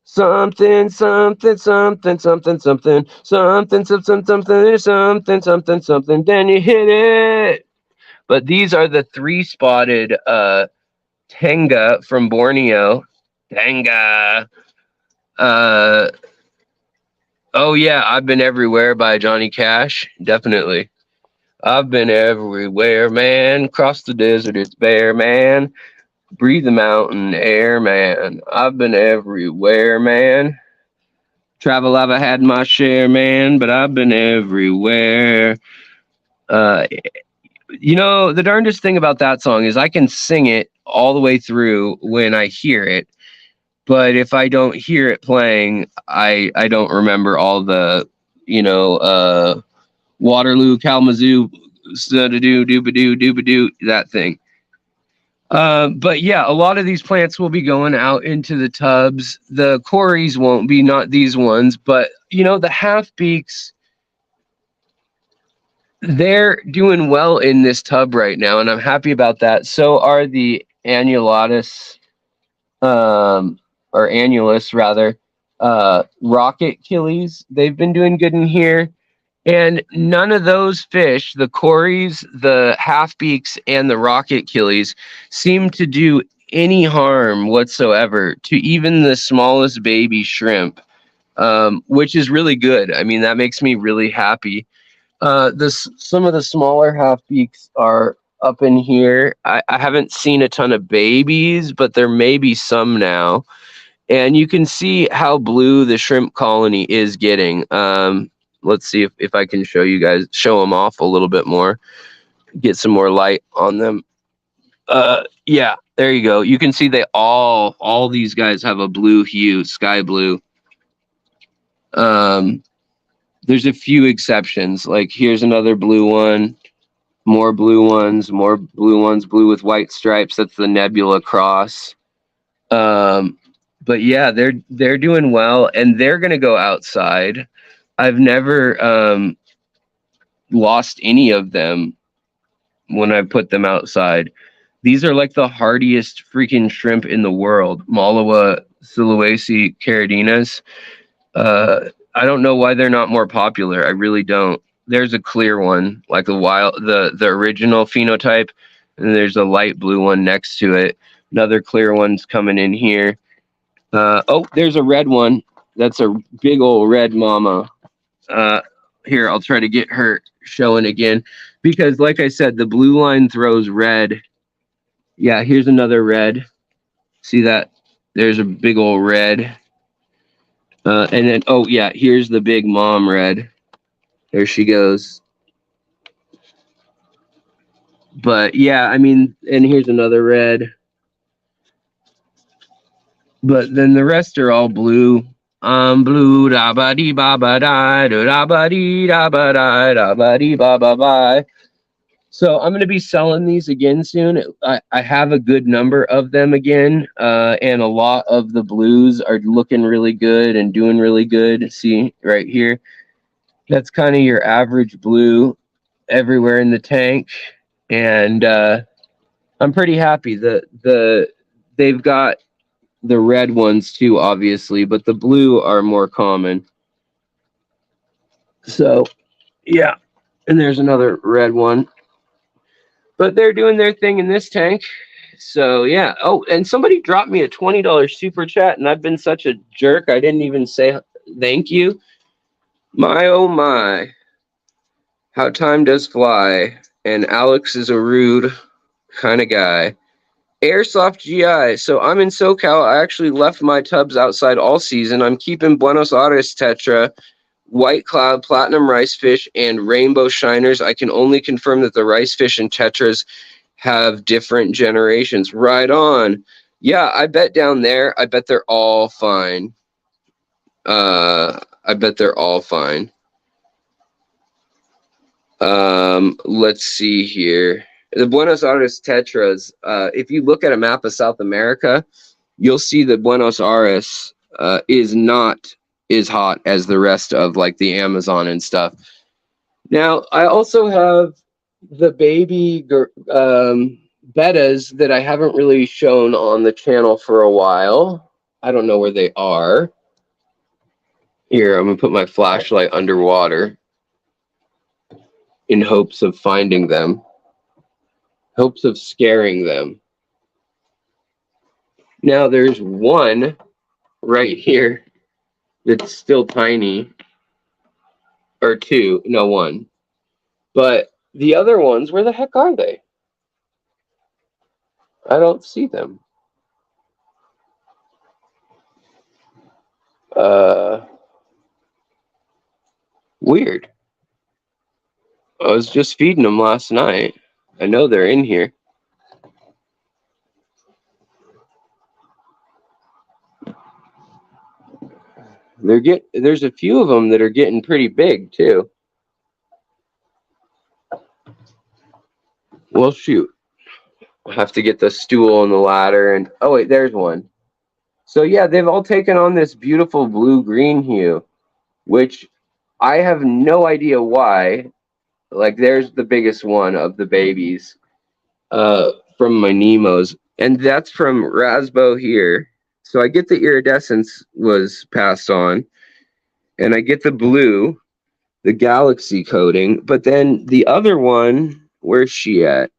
Something, something, something, something, something, something, something, something, something, something, something. Then you hit it. But these are the 3-spotted Tenga from Borneo. Tenga. Oh yeah, I've Been Everywhere by Johnny Cash. Definitely. I've been everywhere, man. Cross the desert, it's bare, man. Breathe the mountain air, man. I've been everywhere, man. Travel, I've had my share, man, but I've been everywhere. Uh, the darndest thing about that song is I can sing it all the way through when I hear it, but if I don't hear it playing, I don't remember all the, Waterloo, Kalamazoo, doo doobadoo doobadoo, that thing. But yeah, a lot of these plants will be going out into the tubs. The cories won't be, not these ones, but the half beaks, they're doing well in this tub right now, and I'm happy about that. So are the annulatus, or annulus rather, rocket killies. They've been doing good in here. And none of those fish, the cories, the half-beaks, and the rocket killies, seem to do any harm whatsoever to even the smallest baby shrimp, which is really good. I mean, that makes me really happy. Some of the smaller half-beaks are up in here. I haven't seen a ton of babies, but there may be some now. And you can see how blue the shrimp colony is getting. Let's see if I can show them off a little bit more, get some more light on them. Yeah, there you go. You can see they all these guys have a blue hue, sky blue. There's a few exceptions. Like here's another blue one, more blue ones, blue with white stripes. That's the nebula cross. But yeah, they're doing well, and they're gonna go outside. I've never lost any of them when I put them outside. These are like the hardiest freaking shrimp in the world. Malawa siluaceae caridinas. I don't know why they're not more popular. I really don't. There's a clear one, like the original phenotype, and there's a light blue one next to it. Another clear one's coming in here. Oh, there's a red one. That's a big old red mama. Here, I'll try to get her showing again, because like I said, the blue line throws red. Yeah, here's another red. See that? There's a big old red. And then, oh yeah, here's the big mom red. There she goes. But yeah, I mean, and here's another red. But then the rest are all blue. I'm blue, da ba dee ba ba da da ba dee da ba da ba dee ba ba ba. So I'm going to be selling these again soon. I have a good number of them again, and a lot of the blues are looking really good and doing really good. See right here, that's kind of your average blue everywhere in the tank, and I'm pretty happy. They've got the red ones too, obviously, but the blue are more common. So yeah, and there's another red one. But they're doing their thing in this tank. So yeah. Oh, and somebody dropped me a $20 super chat, and I've been such a jerk. I didn't even say thank you. My oh my. How time does fly. And Alex is a rude kind of guy. Airsoft GI. So I'm in SoCal. I actually left my tubs outside all season. I'm keeping Buenos Aires Tetra, White Cloud, Platinum Rice Fish, and Rainbow Shiners. I can only confirm that the Rice Fish and Tetras have different generations. Right on. Yeah, I bet down there, I bet they're all fine. I bet they're all fine. Let's see here. The Buenos Aires Tetras, if you look at a map of South America, you'll see that Buenos Aires is not as hot as the rest of like the Amazon and stuff. Now, I also have the baby bettas that I haven't really shown on the channel for a while. I don't know where they are. Here, I'm going to put my flashlight underwater in hopes of finding them. Hopes of scaring them. Now, there's one right here that's still tiny. Or two. No, one. But the other ones, where the heck are they? I don't see them. Weird. I was just feeding them last night. I know they're in here. There's a few of them that are getting pretty big too. Well, shoot. I'll have to get the stool and the ladder and oh wait, there's one. So yeah, they've all taken on this beautiful blue-green hue, which I have no idea why. Like there's the biggest one of the babies from my Nemos, and that's from Rasbo here. So I get the iridescence was passed on, and I get the blue, the galaxy coating, but then the other one, where's she at?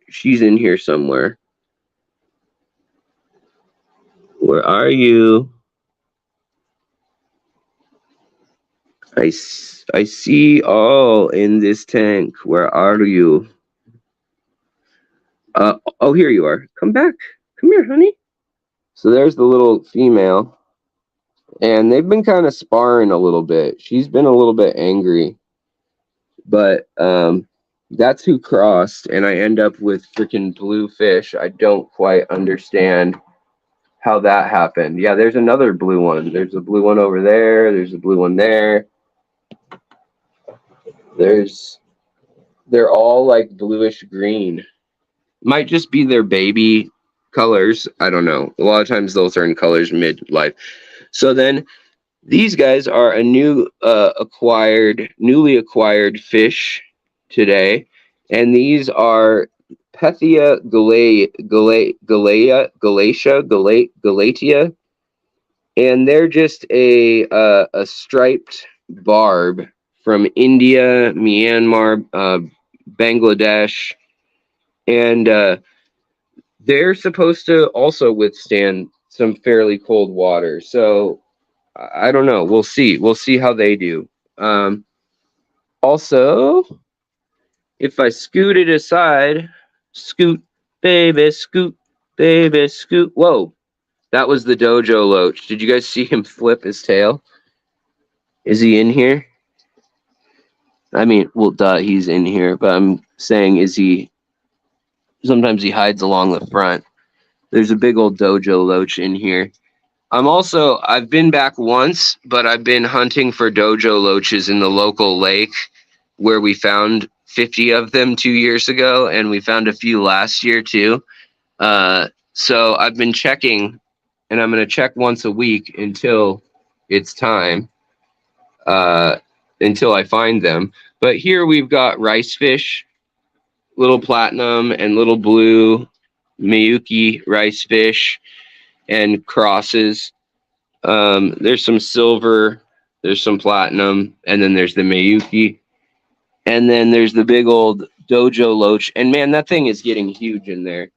She's in here somewhere. Where are you? I see all in this tank. Where are you? Oh, here you are. Come back. Come here, honey. So there's the little female. And they've been kind of sparring a little bit. She's been a little bit angry. But that's who crossed. And I end up with freaking blue fish. I don't quite understand how that happened. Yeah, there's another blue one. There's a blue one over there. There's a blue one there. They're all like bluish green. Might just be their baby colors. I don't know. A lot of times they'll turn colors mid-life. So then these guys are a newly acquired fish today. And these are Pethia galatia. And they're just a striped barb from India, Myanmar, Bangladesh, and they're supposed to also withstand some fairly cold water. So I don't know. We'll see. We'll see how they do. Also, if I scoot it aside, scoot, baby, scoot, baby, scoot. Whoa, that was the dojo loach. Did you guys see him flip his tail? Is he in here? I mean, well, duh, he's in here, but I'm saying, is he? Sometimes he hides along the front. There's a big old dojo loach in here. I've been back once, but I've been hunting for dojo loaches in the local lake where we found 50 of them 2 years ago, and we found a few last year too. So I've been checking, and I'm going to check once a week until it's time, until I find them. But here we've got rice fish, little platinum and little blue Miyuki rice fish and crosses. There's some silver, there's some platinum, and then there's the Miyuki. And then there's the big old Dojo Loach. And man, that thing is getting huge in there.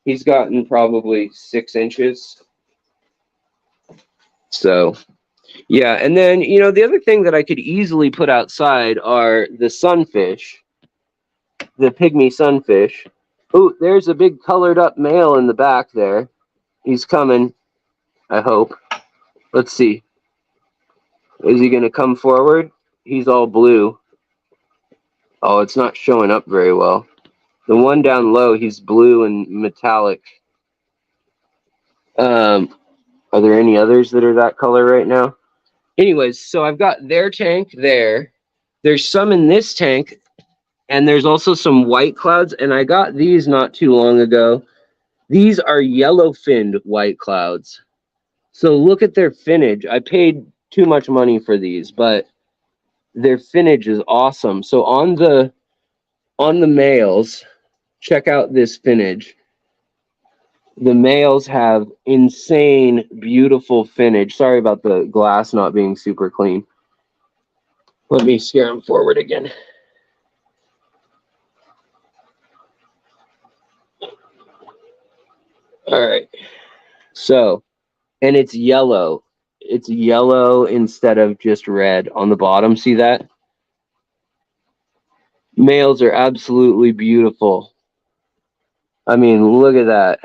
He's gotten probably 6 inches. So, yeah. And then, you know, the other thing that I could easily put outside are the sunfish, the pygmy sunfish. Oh, there's a big colored up male in the back there. He's coming, I hope. Let's see. Is he going to come forward? He's all blue. Oh, it's not showing up very well. The one down low, he's blue and metallic. Are there any others that are that color right now? Anyways, so I've got their tank there. There's some in this tank, and there's also some white clouds, and I got these not too long ago. These are yellow-finned white clouds. So look at their finnage. I paid too much money for these, but their finnage is awesome. So on the males, check out this finnage. The males have insane, beautiful finnage. Sorry about the glass not being super clean. Let me scare them forward again. All right. So, and it's yellow. It's yellow instead of just red on the bottom. See that? Males are absolutely beautiful. I mean, look at that.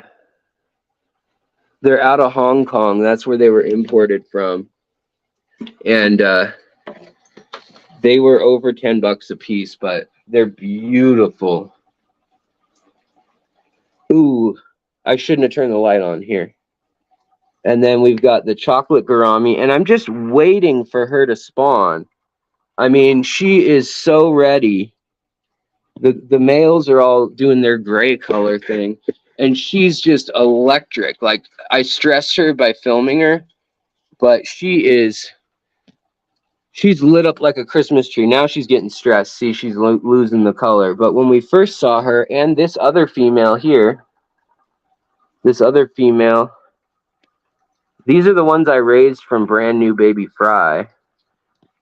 They're out of Hong Kong. That's where they were imported from. And they were over $10 a piece, but they're beautiful. Ooh, I shouldn't have turned the light on here. And then we've got the chocolate gourami, and I'm just waiting for her to spawn. I mean, she is so ready. The males are all doing their gray color thing, and she's just electric. Like, I stressed her by filming her, but she's lit up like a Christmas tree. Now she's getting stressed. See, she's losing the color. But when we first saw her, and this other female here, these are the ones I raised from brand new baby fry.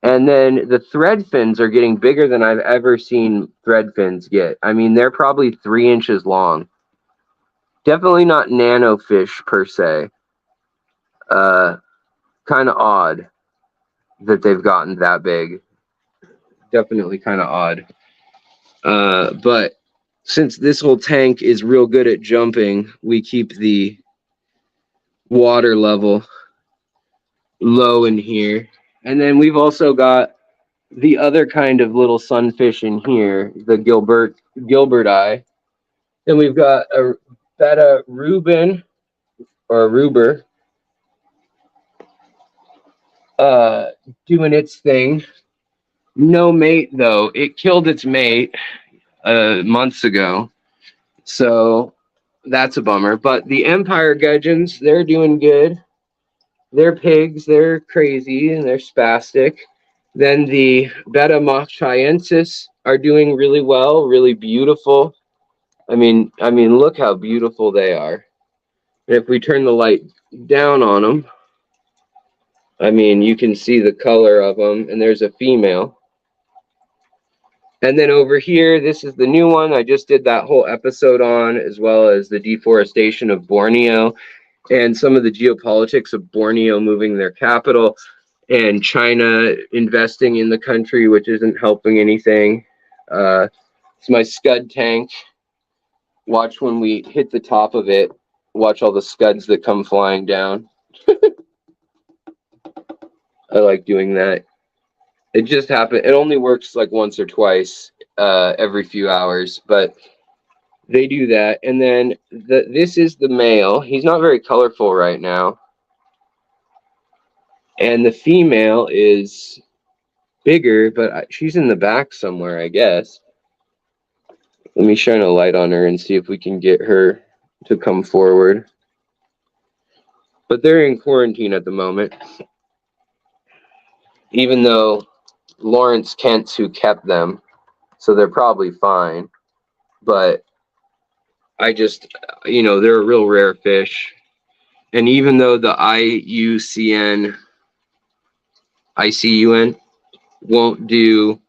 And then the thread fins are getting bigger than I've ever seen thread fins get. I mean, they're probably 3 inches long. Definitely not nano fish per se. Kind of odd that they've gotten that big. Definitely kind of odd. But since this whole tank is real good at jumping, we keep the water level low in here. And then we've also got the other kind of little sunfish in here, the Gilbert eye. Then we've got a betta Reuben or Ruber doing its thing. No mate though. It killed its mate months ago. So that's a bummer. But the Empire Gudgeons, they're doing good. They're pigs, they're crazy, and they're spastic. Then the Betta Machiensis are doing really well, really beautiful. I mean, look how beautiful they are. And if we turn the light down on them, I mean, you can see the color of them, and there's a female. And then over here, this is the new one I just did that whole episode on, as well as the deforestation of Borneo and some of the geopolitics of Borneo moving their capital and China investing in the country, which isn't helping anything. It's my scud tank. Watch when we hit the top of it. Watch all the scuds that come flying down. I like doing that. It just happened. It only works like once or twice every few hours, but they do that. And then this is the male. He's not very colorful right now. And the female is bigger, but she's in the back somewhere, I guess. Let me shine a light on her and see if we can get her to come forward. But they're in quarantine at the moment. Even though Lawrence Kent's who kept them, so they're probably fine. But I just, they're a real rare fish. And even though the ICUN won't do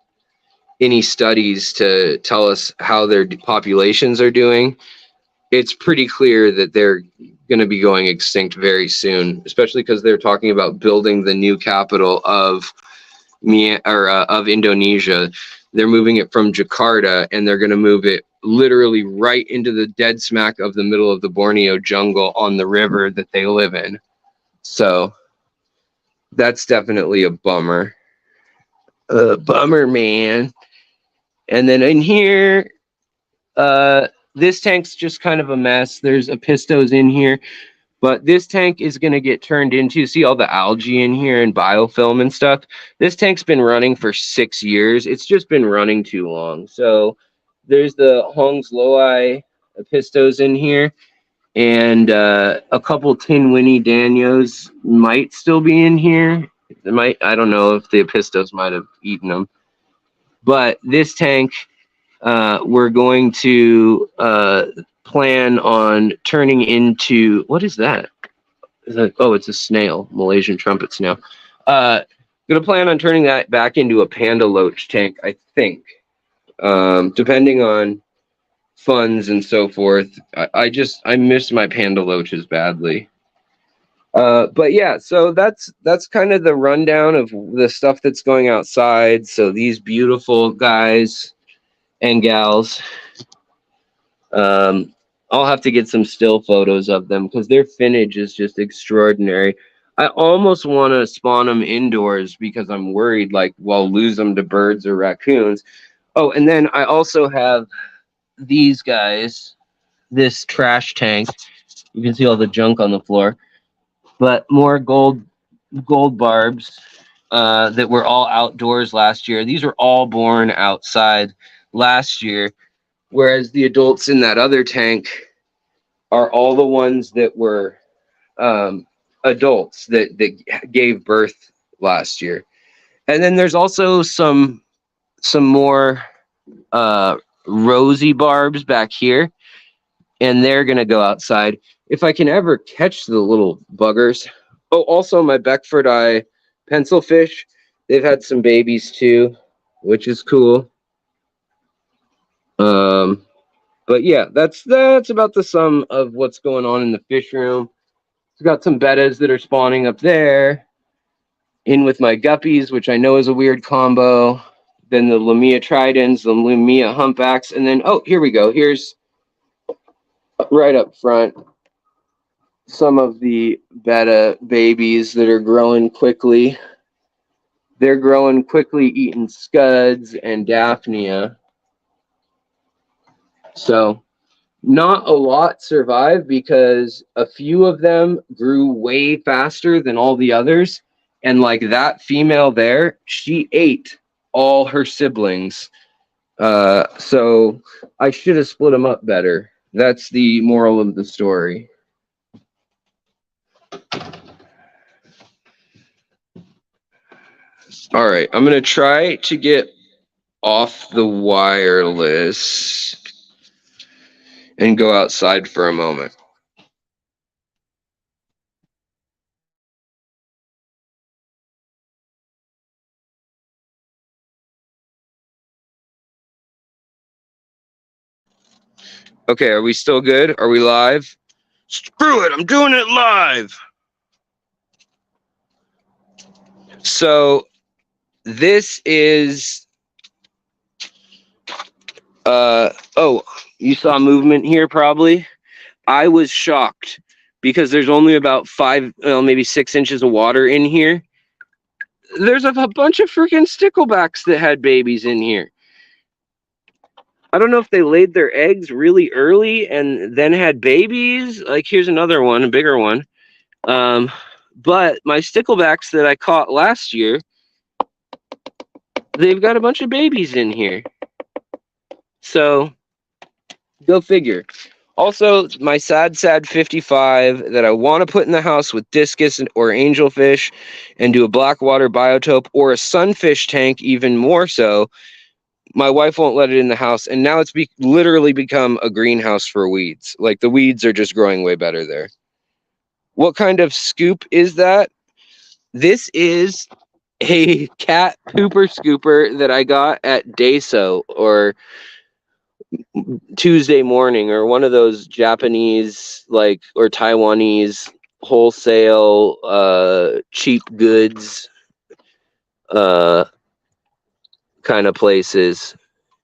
any studies to tell us how their populations are doing, it's pretty clear that they're going to be going extinct very soon, especially because they're talking about building the new capital of Indonesia. They're moving it from Jakarta, and they're going to move it literally right into the dead smack of the middle of the Borneo jungle on the river that they live in. So that's definitely a bummer. Bummer, man. And then in here, this tank's just kind of a mess. There's apistos in here, but this tank is going to get turned into, see all the algae in here and biofilm and stuff. This tank's been running for 6 years. It's just been running too long. So there's the Hong's Loai apistos in here, and a couple Tin Winnie Danios might still be in here. I don't know if the apistos might have eaten them. But this tank, we're going to plan on turning into, what is that? It's a snail, Malaysian trumpet snail. Going to plan on turning that back into a panda loach tank, I think, depending on funds and so forth. I miss my panda loaches badly. But yeah, so that's kind of the rundown of the stuff that's going outside. So these beautiful guys and gals, I'll have to get some still photos of them because their finnage is just extraordinary. I almost want to spawn them indoors because I'm worried I'll lose them to birds or raccoons. Oh, and then I also have these guys, this trash tank. You can see all the junk on the floor. But more gold barbs that were all outdoors last year. These were all born outside last year, whereas the adults in that other tank are all the ones that were adults that gave birth last year. And then there's also some more rosy barbs back here, and they're going to go outside. If I can ever catch the little buggers. Oh, also my Beckford eye pencil fish. They've had some babies too, which is cool. But yeah, that's about the sum of what's going on in the fish room. We've got some bettas that are spawning up there. In with my guppies, which I know is a weird combo. Then the Lamia tridents, the Lamia humpbacks, and then, oh, here we go. Here's right up front some of the betta babies that are growing quickly. They're growing quickly, eating scuds and Daphnia. So not a lot survived because a few of them grew way faster than all the others. And that female there, she ate all her siblings. So I should have split them up better. That's the moral of the story. All right, I'm going to try to get off the wireless and go outside for a moment. Okay, are we still good? Are we live? Screw it, I'm doing it live. So this is, you saw movement here probably. I was shocked because there's only about 6 inches of water in here. There's a bunch of freaking sticklebacks that had babies in here. I don't know if they laid their eggs really early and then had babies. Here's another one, a bigger one. But my sticklebacks that I caught last year, they've got a bunch of babies in here. So Go figure. Also, my sad 55 that I want to put in the house with discus or angelfish and do a blackwater biotope or a sunfish tank, even more so. My wife won't let it in the house, and now it's literally become a greenhouse for weeds. Like, the weeds are just growing way better there. What kind of scoop is that? This is a cat pooper scooper that I got at Daiso or Tuesday morning, or one of those Japanese or Taiwanese wholesale cheap goods kind of places.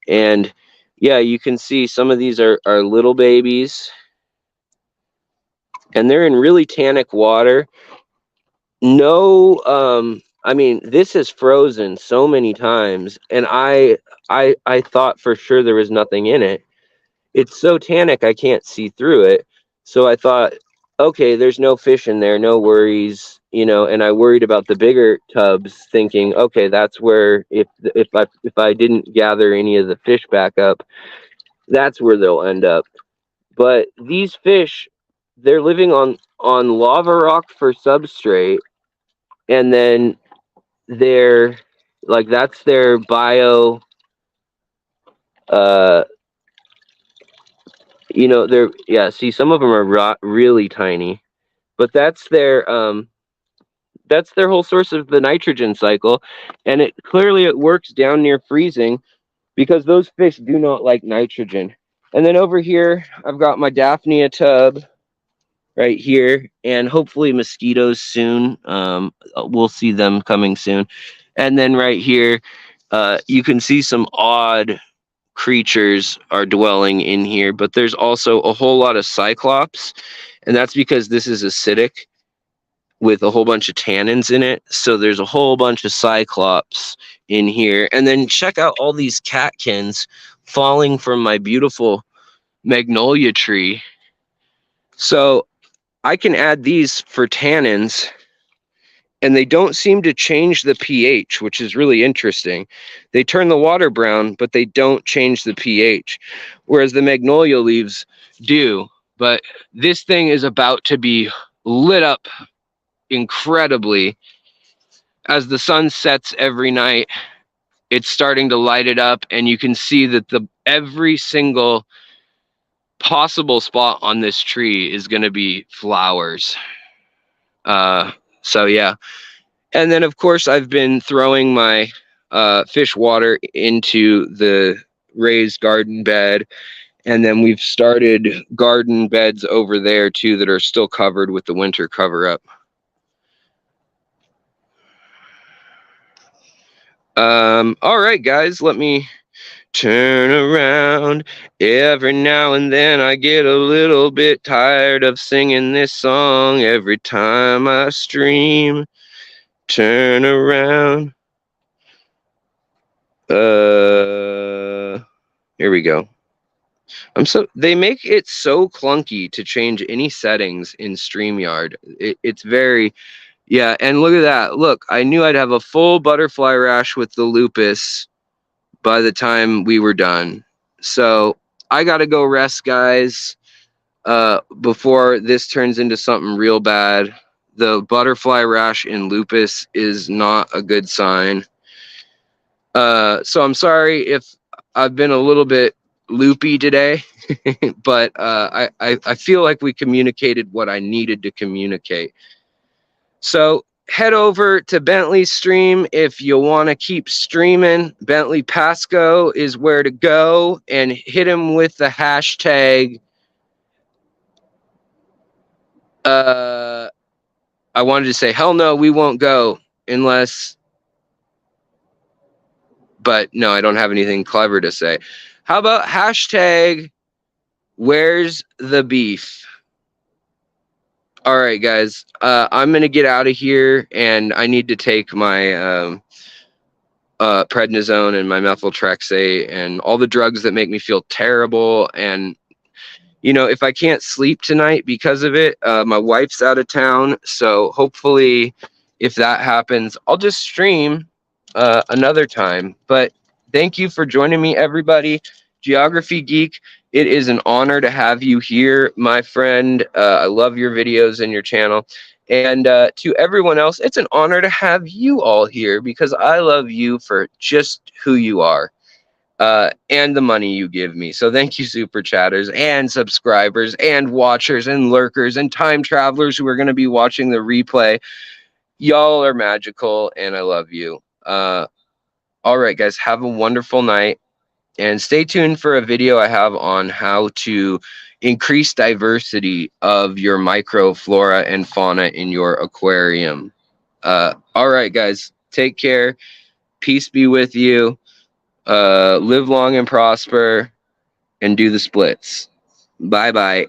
And yeah, you can see some of these are little babies, and they're in really tannic water. No, I mean, this is frozen so many times, and I thought for sure there was nothing in it. It's so tannic I can't see through it. So I thought, okay, there's no fish in there, no worries, and I worried about the bigger tubs, thinking, okay, that's where if I didn't gather any of the fish back up, that's where they'll end up. But these fish, they're living on lava rock for substrate, and then they're that's their bio see, some of them are really tiny, but that's their whole source of the nitrogen cycle, and it works down near freezing because those fish do not like nitrogen. And then over here I've got my Daphnia tub right here, and hopefully mosquitoes soon. We'll see them coming soon. And then right here you can see some odd creatures are dwelling in here, but there's also a whole lot of cyclops, and that's because this is acidic with a whole bunch of tannins in it. So there's a whole bunch of cyclops in here. And then check out all these catkins falling from my beautiful magnolia tree. So I can add these for tannins, and they don't seem to change the pH, which is really interesting. They turn the water brown, but they don't change the pH, whereas the magnolia leaves do. But this thing is about to be lit up incredibly. As the sun sets every night, it's starting to light it up, and you can see that every single possible spot on this tree is going to be flowers. So yeah. And then, of course, I've been throwing my fish water into the raised garden bed. And then we've started garden beds over there, too, that are still covered with the winter cover-up. All right, guys, let me turn around. Every now and then I get a little bit tired of singing this song every time I stream. Turn around. Here we go. They make it so clunky to change any settings in StreamYard. It's very, yeah. And look at that. Look, I knew I'd have a full butterfly rash with the lupus by the time we were done. So I got to go rest, guys, before this turns into something real bad. The butterfly rash in lupus is not a good sign. So I'm sorry if I've been a little bit loopy today, but I feel like we communicated what I needed to communicate. So head over to Bentley's stream if you want to keep streaming. Bentley Pasco is where to go, and hit him with the hashtag. I wanted to say, hell no, we won't go unless... But no, I don't have anything clever to say. How about hashtag where's the beef? All right, guys, I'm going to get out of here, and I need to take my prednisone and my methyltrexate and all the drugs that make me feel terrible. And, if I can't sleep tonight because of it, my wife's out of town. So hopefully if that happens, I'll just stream another time. But thank you for joining me, everybody. Geography Geek, It is an honor to have you here, my friend. I love your videos and your channel. And to everyone else, it's an honor to have you all here because I love you for just who you are and the money you give me. So thank you, super chatters and subscribers and watchers and lurkers and time travelers who are going to be watching the replay. Y'all are magical and I love you. All right, guys, have a wonderful night. And stay tuned for a video I have on how to increase diversity of your microflora and fauna in your aquarium. All right, guys, take care. Peace be with you. Live long and prosper and do the splits. Bye-bye.